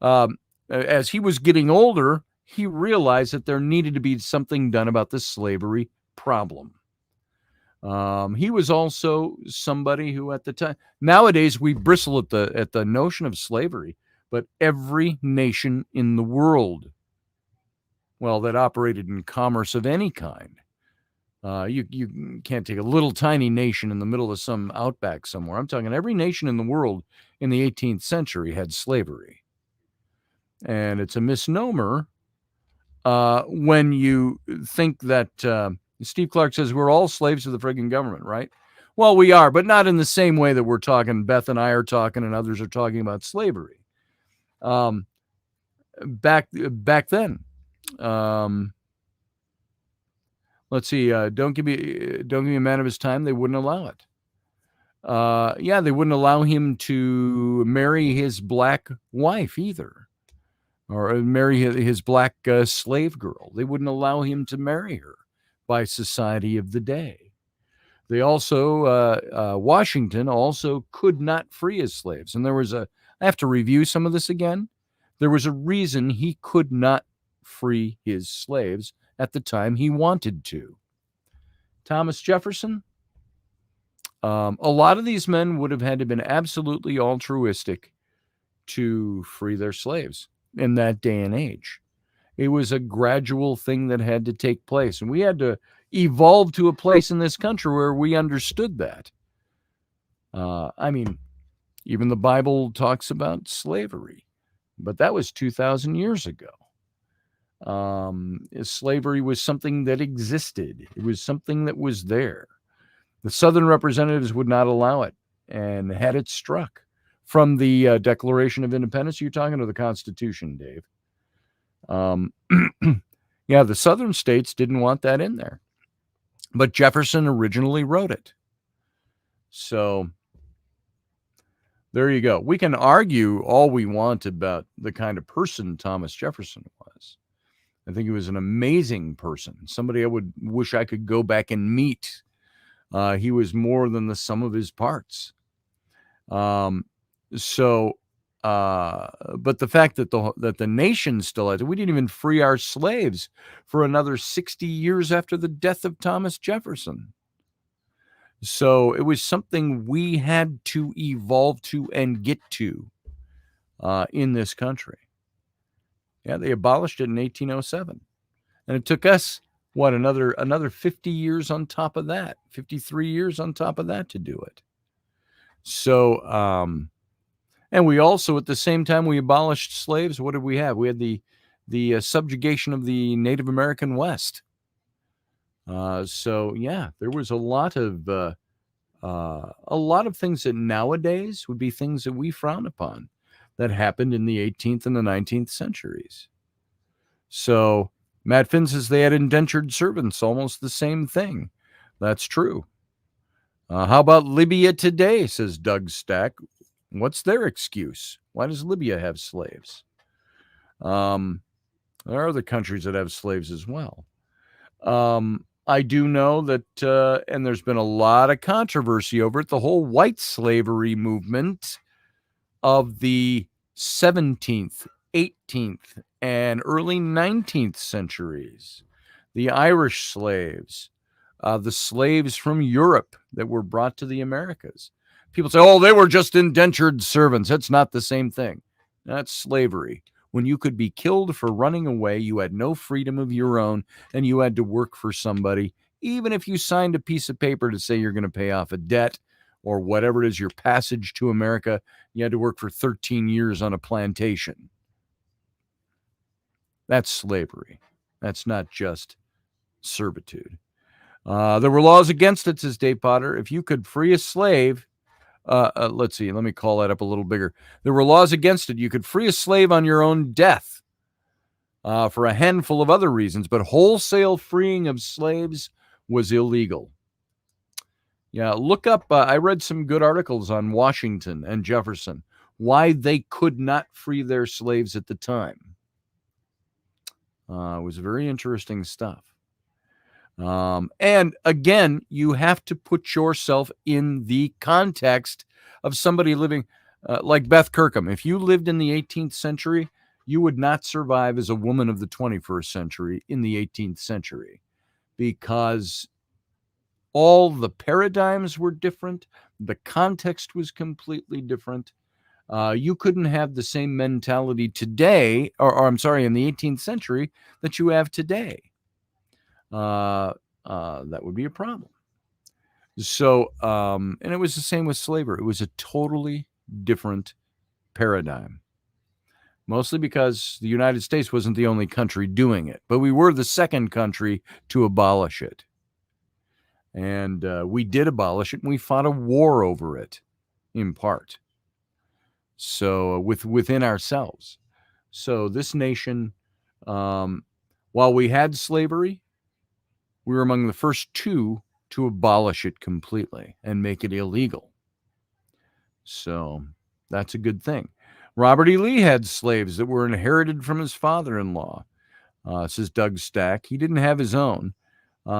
as he was getting older, he realized that there needed to be something done about the slavery problem. He was also somebody who at the time, nowadays we bristle at the notion of slavery, but every nation in the world, well, that operated in commerce of any kind, you can't take a little tiny nation in the middle of some outback somewhere. I'm talking every nation in the world in the 18th century had slavery. And it's a misnomer when you think that Steve Clark says we're all slaves to the friggin' government, right? Well, we are, but not in the same way that we're talking, Beth and I are talking and others are talking about slavery. Back then, let's see, don't give me a man of his time. They wouldn't allow it. Yeah, they wouldn't allow him to marry his black wife either, or marry his black slave girl. They wouldn't allow him to marry her by society of the day. They also, Washington also could not free his slaves. And I have to review some of this again. There was a reason he could not free his slaves at the time he wanted to. Thomas Jefferson, a lot of these men would have had to have been absolutely altruistic to free their slaves in that day and age. It was a gradual thing that had to take place. And we had to evolve to a place in this country where we understood that. I mean, even the Bible talks about slavery, but that was 2,000 years ago. Slavery was something that existed. It was something that was there. The Southern representatives would not allow it and had it struck from the Declaration of Independence. You're talking to the Constitution, Dave. Yeah, the Southern states didn't want that in there, but Jefferson originally wrote it. So there you go. We can argue all we want about the kind of person Thomas Jefferson was. I think he was an amazing person, somebody I would wish I could go back and meet. He was more than the sum of his parts. But the fact that the nation still had it, we didn't even free our slaves for another 60 years after the death of Thomas Jefferson. So it was something we had to evolve to and get to in this country. Yeah, they abolished it in 1807. And it took us, another 50 years on top of that, 53 years on top of that to do it. So, and we also, at the same time we abolished slaves, what did we have? We had the subjugation of the Native American West. So yeah, there was a lot of things that nowadays would be things that we frown upon that happened in the 18th and the 19th centuries. So Matt Finn says they had indentured servants, almost the same thing. That's true. How about Libya today, says Doug Stack. What's their excuse? Why does Libya have slaves? There are other countries that have slaves as well. I do know that, and there's been a lot of controversy over it, the whole white slavery movement of the 17th, 18th, and early 19th centuries. The Irish slaves, the slaves from Europe that were brought to the Americas. People say, oh, they were just indentured servants. That's not the same thing. That's slavery. When you could be killed for running away, you had no freedom of your own, and you had to work for somebody, even if you signed a piece of paper to say you're going to pay off a debt or whatever it is, your passage to America, you had to work for 13 years on a plantation. That's slavery. That's not just servitude. There were laws against it, says Dave Potter. If you could free a slave, let's see, let me call that up a little bigger. There were laws against it. You could free a slave on your own death for a handful of other reasons, but wholesale freeing of slaves was illegal. Yeah, look up, I read some good articles on Washington and Jefferson, why they could not free their slaves at the time. It was very interesting stuff. And again, you have to put yourself in the context of somebody living like Beth Kirkham. If you lived in the 18th century, you would not survive as a woman of the 21st century in the 18th century, because all the paradigms were different. The context was completely different. You couldn't have the same mentality today, or I'm sorry, in the 18th century that you have today. That would be a problem. So, and it was the same with slavery. It was a totally different paradigm, mostly because the United States wasn't the only country doing it, but we were the second country to abolish it. And we did abolish it, and we fought a war over it, in part. So, within ourselves. So this nation, while we had slavery, we were among the first two to abolish it completely and make it illegal. So that's a good thing. Robert E. Lee had slaves that were inherited from his father-in-law, says Doug Stack. He didn't have his own.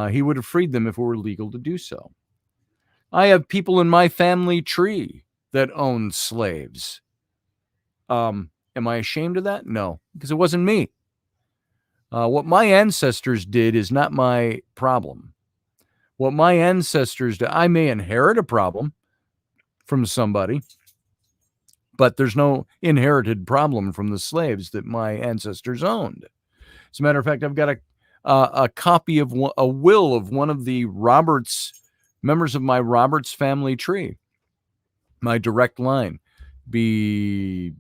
He would have freed them if it were legal to do so. I have people in my family tree that own slaves. Am I ashamed of that? No, because it wasn't me. What my ancestors did is not my problem. What my ancestors did, I may inherit a problem from somebody, but there's no inherited problem from the slaves that my ancestors owned. As a matter of fact, I've got a copy of a will of one of the members of my Roberts family tree. My direct line, be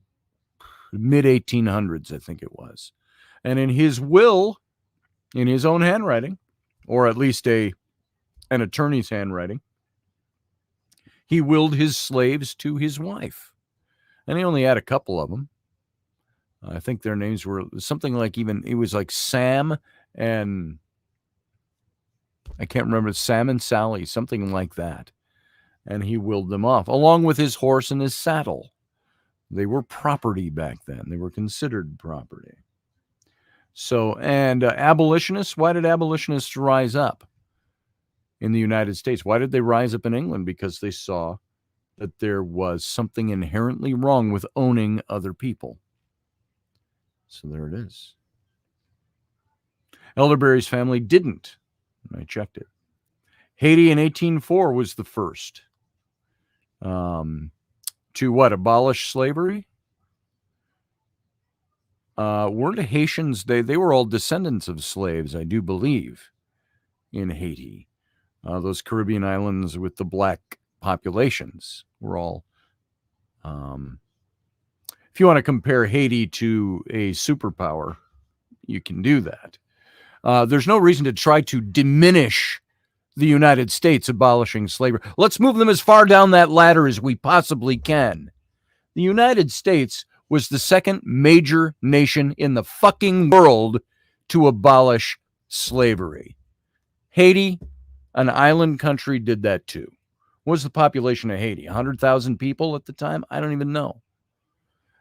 mid-1800s, I think it was. And in his will, in his own handwriting, or at least an attorney's handwriting, he willed his slaves to his wife. And he only had a couple of them. I think their names were something like it was like Sam and I can't remember, Sam and Sally, something like that. And he willed them off, along with his horse and his saddle. They were property back then. They were considered property. So, and abolitionists, why did abolitionists rise up in the United States? Why did they rise up in England? Because they saw that there was something inherently wrong with owning other people. So there it is. Elderberry's family didn't. I checked it. Haiti in 1804 was the first to what? Abolish slavery? Weren't Haitians, they were all descendants of slaves, I do believe, in Haiti. Those Caribbean islands with the black populations. We're all, if you want to compare Haiti to a superpower, you can do that. There's no reason to try to diminish the United States abolishing slavery. Let's move them as far down that ladder as we possibly can. The United States was the second major nation in the fucking world to abolish slavery. Haiti, an island country, did that too. What was the population of Haiti? 100,000 people at the time? I don't even know.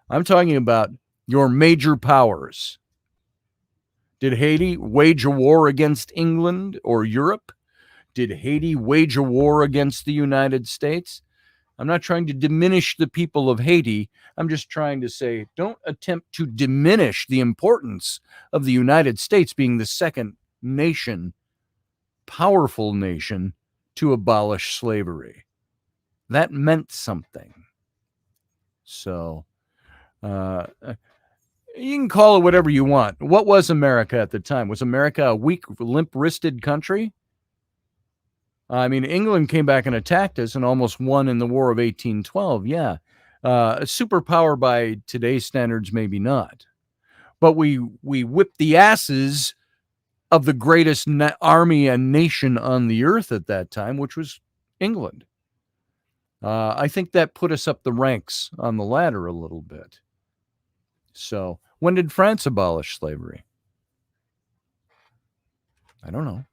I'm talking about your major powers. Did Haiti wage a war against England or Europe? Did Haiti wage a war against the United States? I'm not trying to diminish the people of Haiti. I'm just trying to say, don't attempt to diminish the importance of the United States being the second nation, powerful nation, to abolish slavery. That meant something. So, you can call it whatever you want. What was America at the time? Was America a weak, limp-wristed country? I mean, England came back and attacked us and almost won in the War of 1812. Yeah. A superpower by today's standards, maybe not. But we whipped the asses of the greatest army and nation on the earth at that time, which was England. I think that put us up the ranks on the ladder a little bit. So, when did France abolish slavery? I don't know.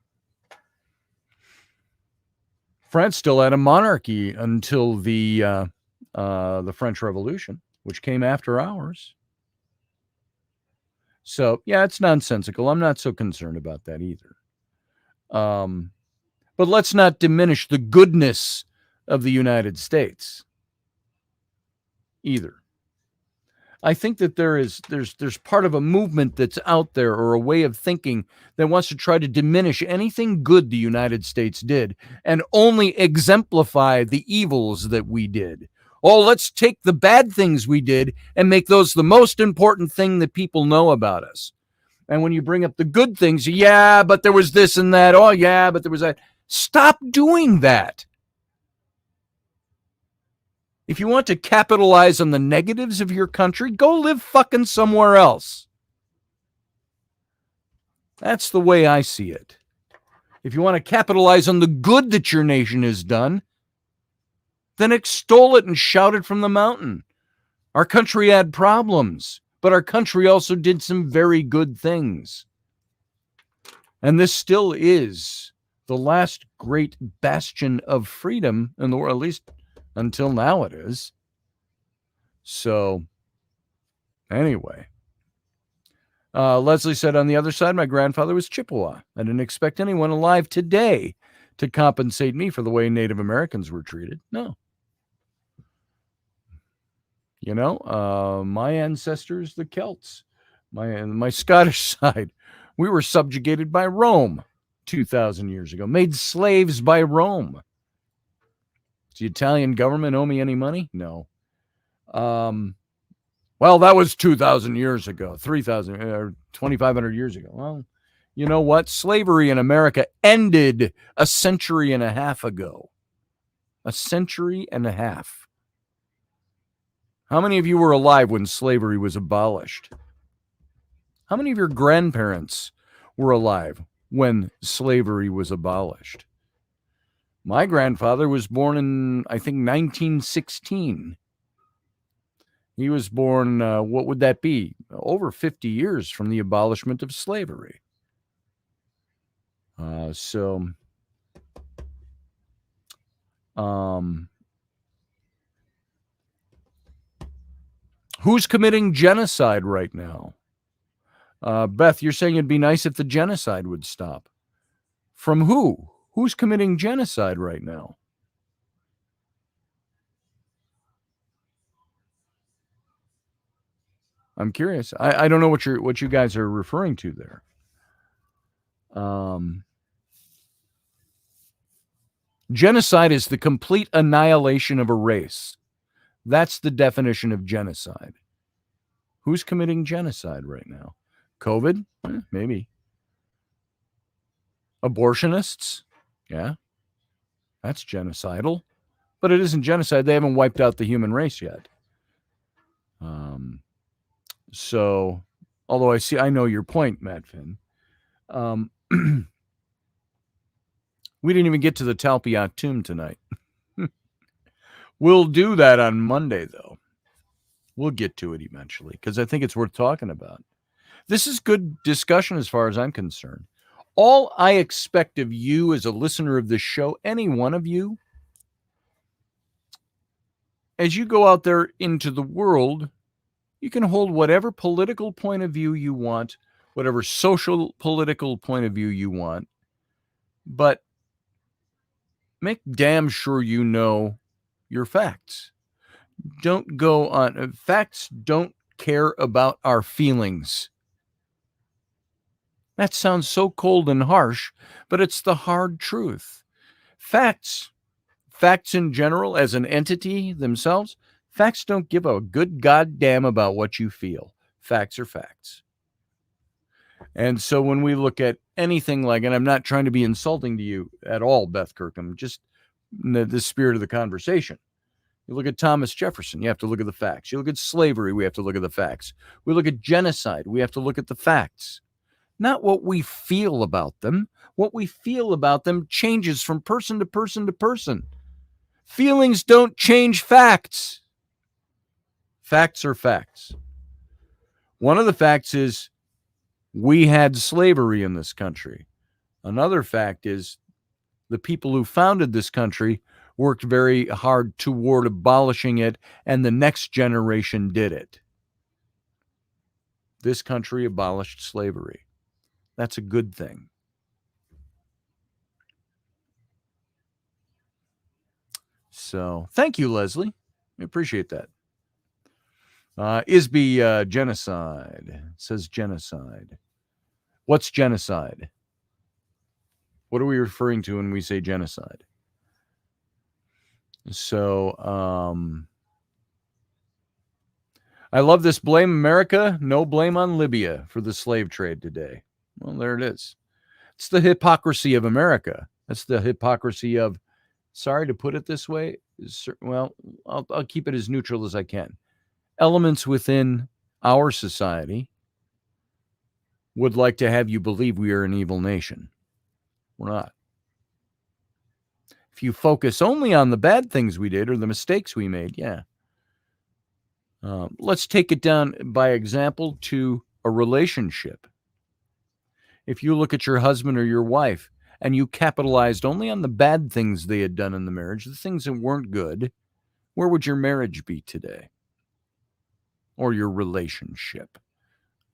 France still had a monarchy until the French Revolution, which came after ours. So, yeah, it's nonsensical. I'm not so concerned about that either. But let's not diminish the goodness of the United States either. I think that there's part of a movement that's out there, or a way of thinking that wants to try to diminish anything good the United States did and only exemplify the evils that we did. Oh, let's take the bad things we did and make those the most important thing that people know about us. And when you bring up the good things, yeah, but there was this and that. Oh, yeah, but there was that. Stop doing that. If you want to capitalize on the negatives of your country, go live fucking somewhere else. That's the way I see it. If you want to capitalize on the good that your nation has done, then extol it and shout it from the mountain. Our country had problems, but our country also did some very good things. And this still is the last great bastion of freedom in the world, at least until now it is. So, anyway. Leslie said, on the other side, my grandfather was Chippewa. I didn't expect anyone alive today to compensate me for the way Native Americans were treated. No. You know, my ancestors, the Celts, my Scottish side, we were subjugated by Rome 2,000 years ago, made slaves by Rome. Does the Italian government owe me any money? No. Well, that was 2,000 years ago, 3,000 or 2,500 years ago. Well, you know what? Slavery in America ended a century and a half ago. A century and a half. How many of you were alive when slavery was abolished? How many of your grandparents were alive when slavery was abolished? My grandfather was born in, I think, 1916. He was born, what would that be? Over 50 years from the abolishment of slavery. Who's committing genocide right now? Beth, you're saying it'd be nice if the genocide would stop. From who? Who's committing genocide right now? I'm curious. I don't know what you guys are referring to there. Genocide is the complete annihilation of a race. That's the definition of genocide. Who's committing genocide right now? COVID? Maybe. Abortionists? Yeah. That's genocidal. But it isn't genocide. They haven't wiped out the human race yet. So, although I know your point, Matt Finn. We didn't even get to the Talpiot tomb tonight. We'll do that on Monday, though. We'll get to it eventually, because I think it's worth talking about. This is good discussion as far as I'm concerned. All I expect of you as a listener of this show, any one of you, as you go out there into the world, you can hold whatever political point of view you want, whatever social political point of view you want, but make damn sure you know your facts. Don't go on. Facts don't care about our feelings. That sounds so cold and harsh, but it's the hard truth. Facts in general, as an entity themselves, facts don't give a good goddamn about what you feel. Facts are facts. And so when we look at anything like, and I'm not trying to be insulting to you at all, Beth Kirkham, just the spirit of the conversation. You look at Thomas Jefferson, you have to look at the facts. You look at slavery, we have to look at the facts. We look at genocide, we have to look at the facts. Not what we feel about them. What we feel about them changes from person to person to person. Feelings don't change facts. Facts are facts. One of the facts is we had slavery in this country. Another fact is the people who founded this country worked very hard toward abolishing it, and the next generation did it. This country abolished slavery. That's a good thing. So, thank you, Leslie. I appreciate that. Isby genocide. It says genocide. What's genocide? What are we referring to when we say genocide? So, I love this. Blame America, no blame on Libya for the slave trade today. Well, there it is. It's the hypocrisy of America. That's the hypocrisy of, sorry to put it this way, well, I'll keep it as neutral as I can. Elements within our society would like to have you believe we are an evil nation. We're not. If you focus only on the bad things we did or the mistakes we made, yeah. Let's take it down by example to a relationship. If you look at your husband or your wife and you capitalized only on the bad things they had done in the marriage, the things that weren't good, where would your marriage be today? Or your relationship,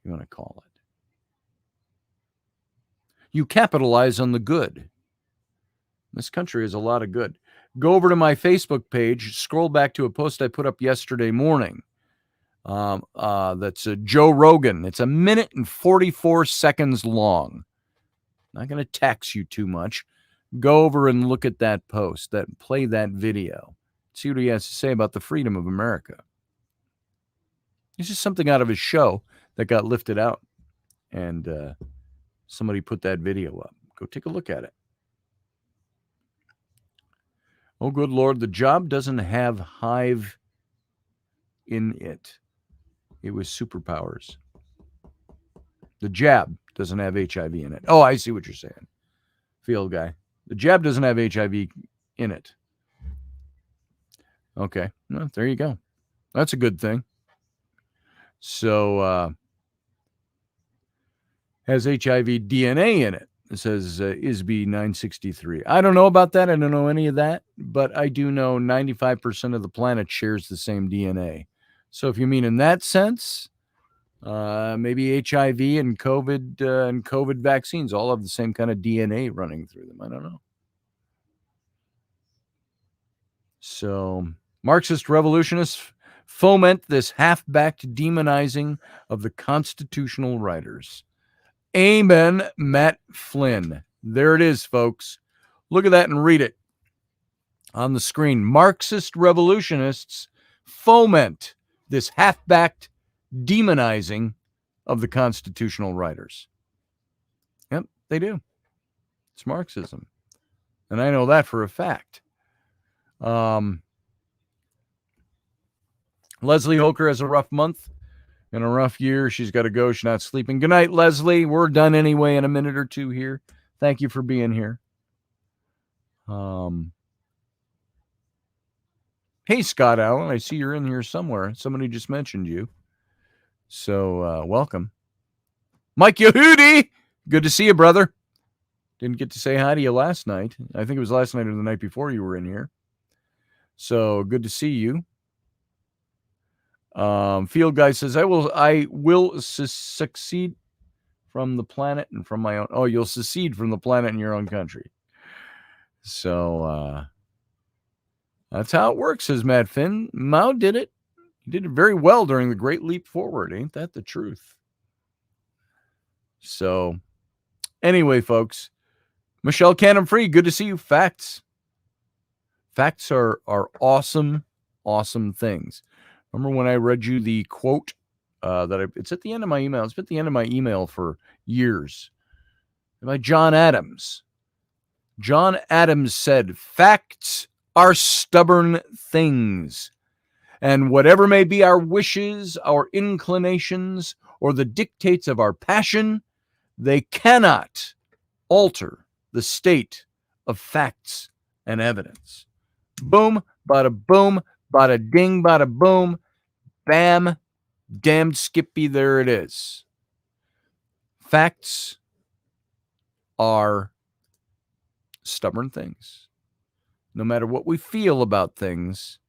you want to call it. You capitalize on the good. This country has a lot of good. Go over to my Facebook page, scroll back to a post I put up yesterday morning. That's Joe Rogan. It's 1 minute and 44 seconds long. Not going to tax you too much. Go over and look at that post, play that video. See what he has to say about the freedom of America. It's just something out of his show that got lifted out. And somebody put that video up. Go take a look at it. Oh, good Lord, the job doesn't have hive in it. It was superpowers. The jab doesn't have HIV in it. Oh, I see what you're saying. Field guy. The jab doesn't have HIV in it. Okay. Well, there you go. That's a good thing. So, has HIV DNA in it. It says ISB 963. I don't know about that. I don't know any of that, but I do know 95% of the planet shares the same DNA. So if you mean in that sense, maybe HIV and COVID vaccines all have the same kind of DNA running through them. I don't know. So Marxist revolutionists foment this half-backed demonizing of the constitutional writers. Amen, Matt Flynn. There it is, folks. Look at that and read it on the screen. Marxist revolutionists foment this half-backed demonizing of the constitutional writers. Yep, they do. It's Marxism. And I know that for a fact. Leslie Holker has a rough month and a rough year. She's got to go. She's not sleeping. Good night, Leslie. We're done anyway in a minute or two here. Thank you for being here. Hey, Scott Allen. I see you're in here somewhere. Somebody just mentioned you. So welcome. Mike Yehudah. Good to see you, brother. Didn't get to say hi to you last night. I think it was last night or the night before you were in here. So good to see you. Field Guy says, I will succeed from the planet and from my own. Oh, you'll secede from the planet in your own country. So that's how it works, says Matt Finn. Mao did it. He did it very well during the Great Leap Forward. Ain't that the truth? So anyway, folks, Michelle Canham Free, good to see you. Facts are awesome, awesome things. Remember when I read you the quote it's at the end of my email. It's been at the end of my email for years. By John Adams. John Adams said, facts are stubborn things. And whatever may be our wishes, our inclinations, or the dictates of our passion, they cannot alter the state of facts and evidence. Boom, bada boom, bada ding, bada boom, bam, damned Skippy, there it is. Facts are stubborn things. No matter what we feel about things,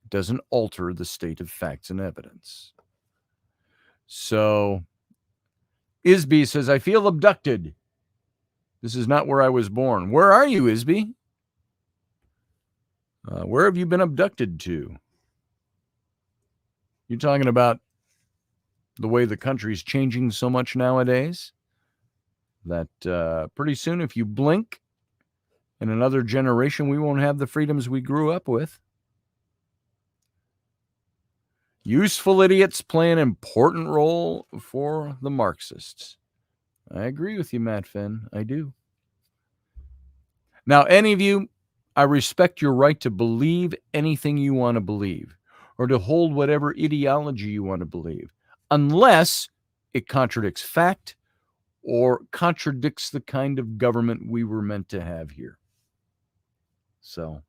it doesn't alter the state of facts and evidence. So, Isby says, I feel abducted. This is not where I was born. Where are you, Isby? Where have you been abducted to? You're talking about the way the country's changing so much nowadays that pretty soon, if you blink, in another generation, we won't have the freedoms we grew up with. Useful idiots play an important role for the Marxists. I agree with you, Matt Finn. I do. Now, any of you, I respect your right to believe anything you want to believe or to hold whatever ideology you want to believe, unless it contradicts fact or contradicts the kind of government we were meant to have here. So,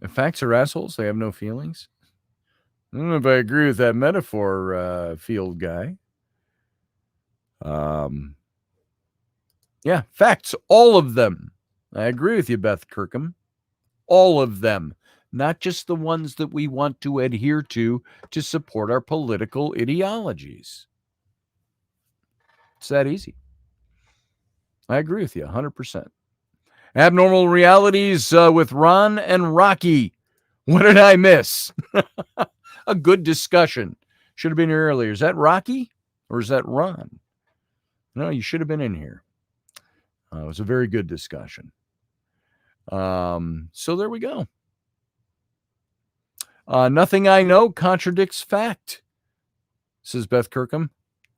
if facts are assholes, they have no feelings. I don't know if I agree with that metaphor, Field Guy. Yeah, facts, all of them. I agree with you, Beth Kirkham. All of them, not just the ones that we want to adhere to support our political ideologies. It's that easy. I agree with you 100%. Abnormal Realities with Ron and Rocky. What did I miss? A good discussion. Should have been here earlier. Is that Rocky or is that Ron? No, you should have been in here. It was a very good discussion. So there we go. Nothing I know contradicts fact, says Beth Kirkham.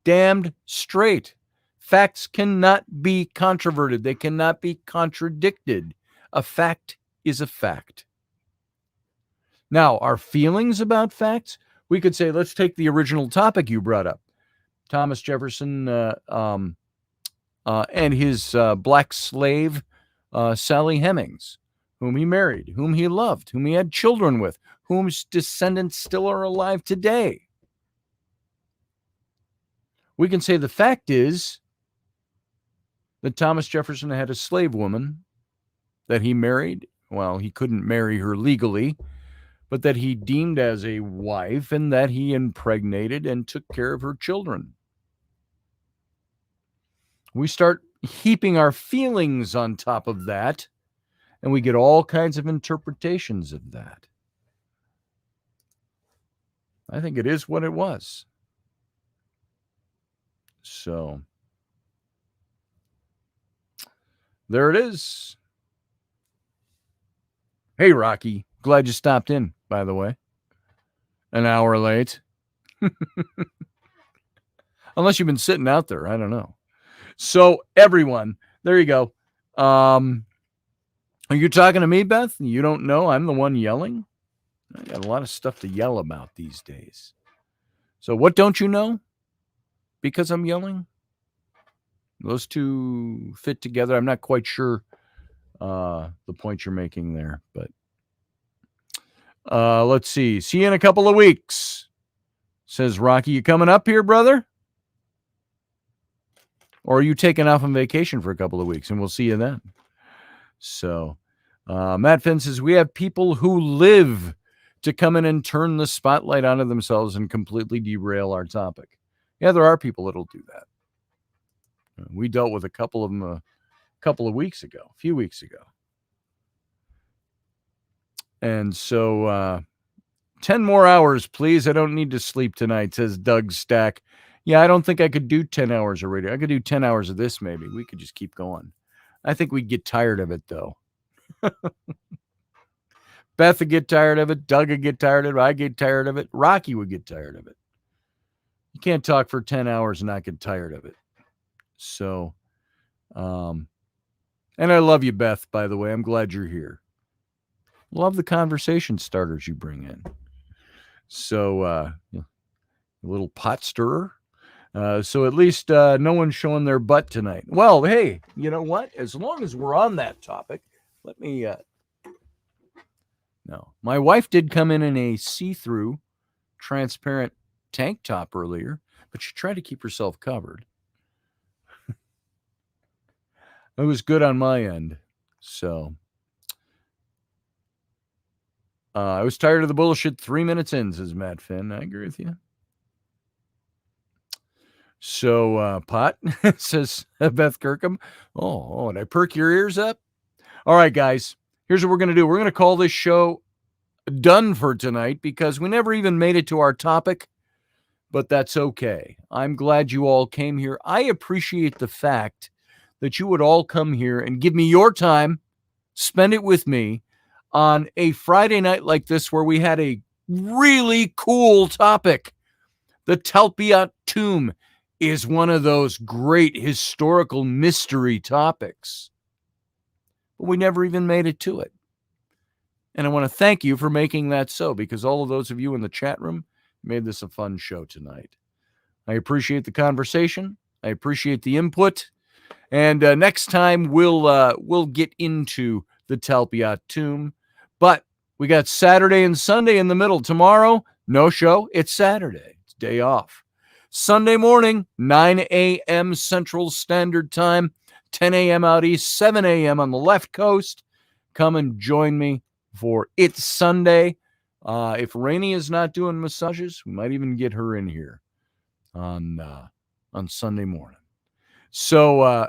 Damned straight. Facts cannot be controverted. They cannot be contradicted. A fact is a fact. Now, our feelings about facts, we could say, let's take the original topic you brought up. Thomas Jefferson and his black slave, Sally Hemings, whom he married, whom he loved, whom he had children with, whose descendants still are alive today. We can say the fact is that Thomas Jefferson had a slave woman that he married. Well, he couldn't marry her legally, but that he deemed as a wife and that he impregnated and took care of her children. We start heaping our feelings on top of that, and we get all kinds of interpretations of that. I think it is what it was. So, there it is. Hey, Rocky. Glad you stopped in, by the way. An hour late. Unless you've been sitting out there. I don't know. So everyone, there you go. Are you talking to me, Beth? You don't know I'm the one yelling? I got a lot of stuff to yell about these days. So what don't you know? Because I'm yelling? Those two fit together. I'm not quite sure the point you're making there, but let's see. See you in a couple of weeks, says Rocky. You coming up here, brother? Or are you taking off on vacation for a couple of weeks, and we'll see you then? So Matt Finn says, we have people who live to come in and turn the spotlight onto themselves and completely derail our topic. Yeah, there are people that'll do that. We dealt with a couple of them a few weeks ago. And so 10 more hours, please. I don't need to sleep tonight, says Doug Stack. Yeah, I don't think I could do 10 hours of radio. I could do 10 hours of this, maybe. We could just keep going. I think we'd get tired of it, though. Beth would get tired of it. Doug would get tired of it. I'd get tired of it. Rocky would get tired of it. You can't talk for 10 hours and not get tired of it. So, and I love you, Beth, by the way. I'm glad you're here. Love the conversation starters you bring in. So, a little pot stirrer. So at least no one's showing their butt tonight. Well, hey, you know what? As long as we're on that topic, let me... No. My wife did come in a see-through, transparent tank top earlier, but she tried to keep herself covered. It was good on my end. So... I was tired of the bullshit 3 minutes in, says Matt Finn. I agree with you. So, Pot, says Beth Kirkham. Oh, and I perk your ears up? All right, guys. Here's what we're going to do. We're going to call this show done for tonight because we never even made it to our topic, but that's okay. I'm glad you all came here. I appreciate the fact that you would all come here and give me your time, spend it with me, on a Friday night like this where we had a really cool topic. The Talpiot tomb is one of those great historical mystery topics. But we never even made it to it. And I want to thank you for making that so, because all of those of you in the chat room made this a fun show tonight. I appreciate the conversation. I appreciate the input. And next time we'll get into the Talpiot tomb. But we got Saturday and Sunday in the middle. Tomorrow, no show. It's Saturday. It's day off. Sunday morning, 9 a.m. Central Standard Time, 10 a.m. out east, 7 a.m. on the left coast. Come and join me for It's Sunday. If Rainey is not doing massages, we might even get her in here on Sunday morning. So,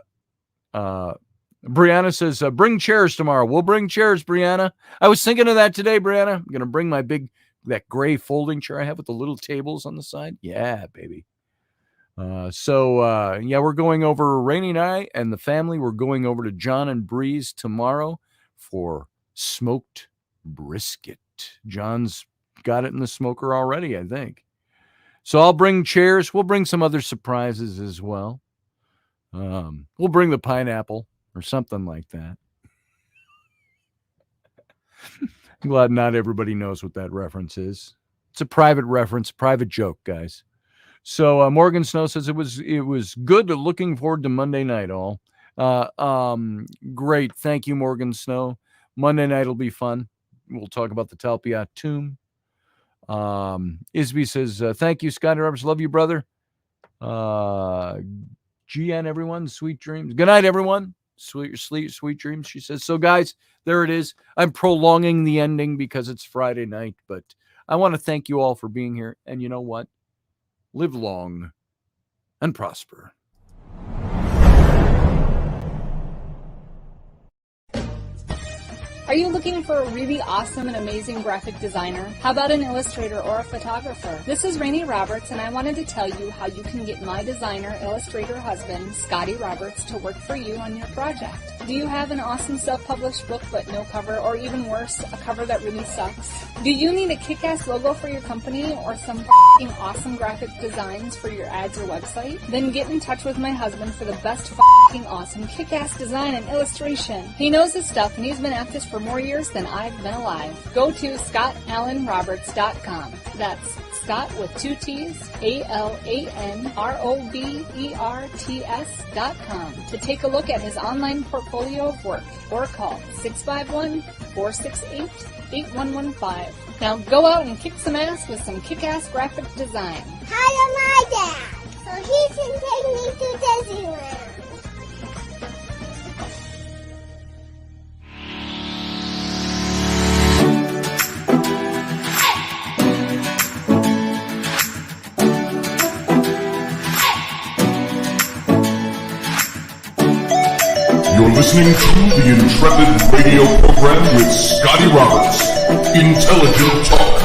Brianna says, bring chairs tomorrow. We'll bring chairs, Brianna. I was thinking of that today, Brianna. I'm going to bring that gray folding chair I have with the little tables on the side. Yeah, baby. So we're going over, Rainey and I and the family, we're going over to John and Bree's tomorrow for smoked brisket. John's got it in the smoker already, I think. So I'll bring chairs. We'll bring some other surprises as well. We'll bring the pineapple or something like that. I'm glad not everybody knows what that reference is. It's a private reference, private joke, guys. So Morgan Snow says it was good. Looking forward to Monday night, all. Great. Thank you, Morgan Snow. Monday night will be fun. We'll talk about the Talpiot tomb. Isby says, thank you, Scotty Roberts. Love you, brother. GN, everyone. Sweet dreams. Good night, everyone. Sweet dreams, she says. So, guys, there it is. I'm prolonging the ending because it's Friday night, but I want to thank you all for being here. And you know what? Live long and prosper. Are you looking for a really awesome and amazing graphic designer? How about an illustrator or a photographer? This is Rainey Roberts, and I wanted to tell you how you can get my designer, illustrator husband, Scotty Roberts, to work for you on your project. Do you have an awesome self-published book but no cover, or even worse, a cover that really sucks? Do you need a kick-ass logo for your company or some f***ing awesome graphic designs for your ads or website? Then get in touch with my husband for the best f***ing awesome kick-ass design and illustration. He knows his stuff, and he's been at this for more years than I've been alive. Go to ScottAllenRoberts.com. That's Scott with 2 T's, ALANROBERTS.com to take a look at his online portfolio of work, or call 651-468-8115. Now go out and kick some ass with some kick-ass graphic design. Hire my dad, so he can take me to Disneyland. You're listening to the Intrepid radio program with Scotty Roberts. Intelligent Talk.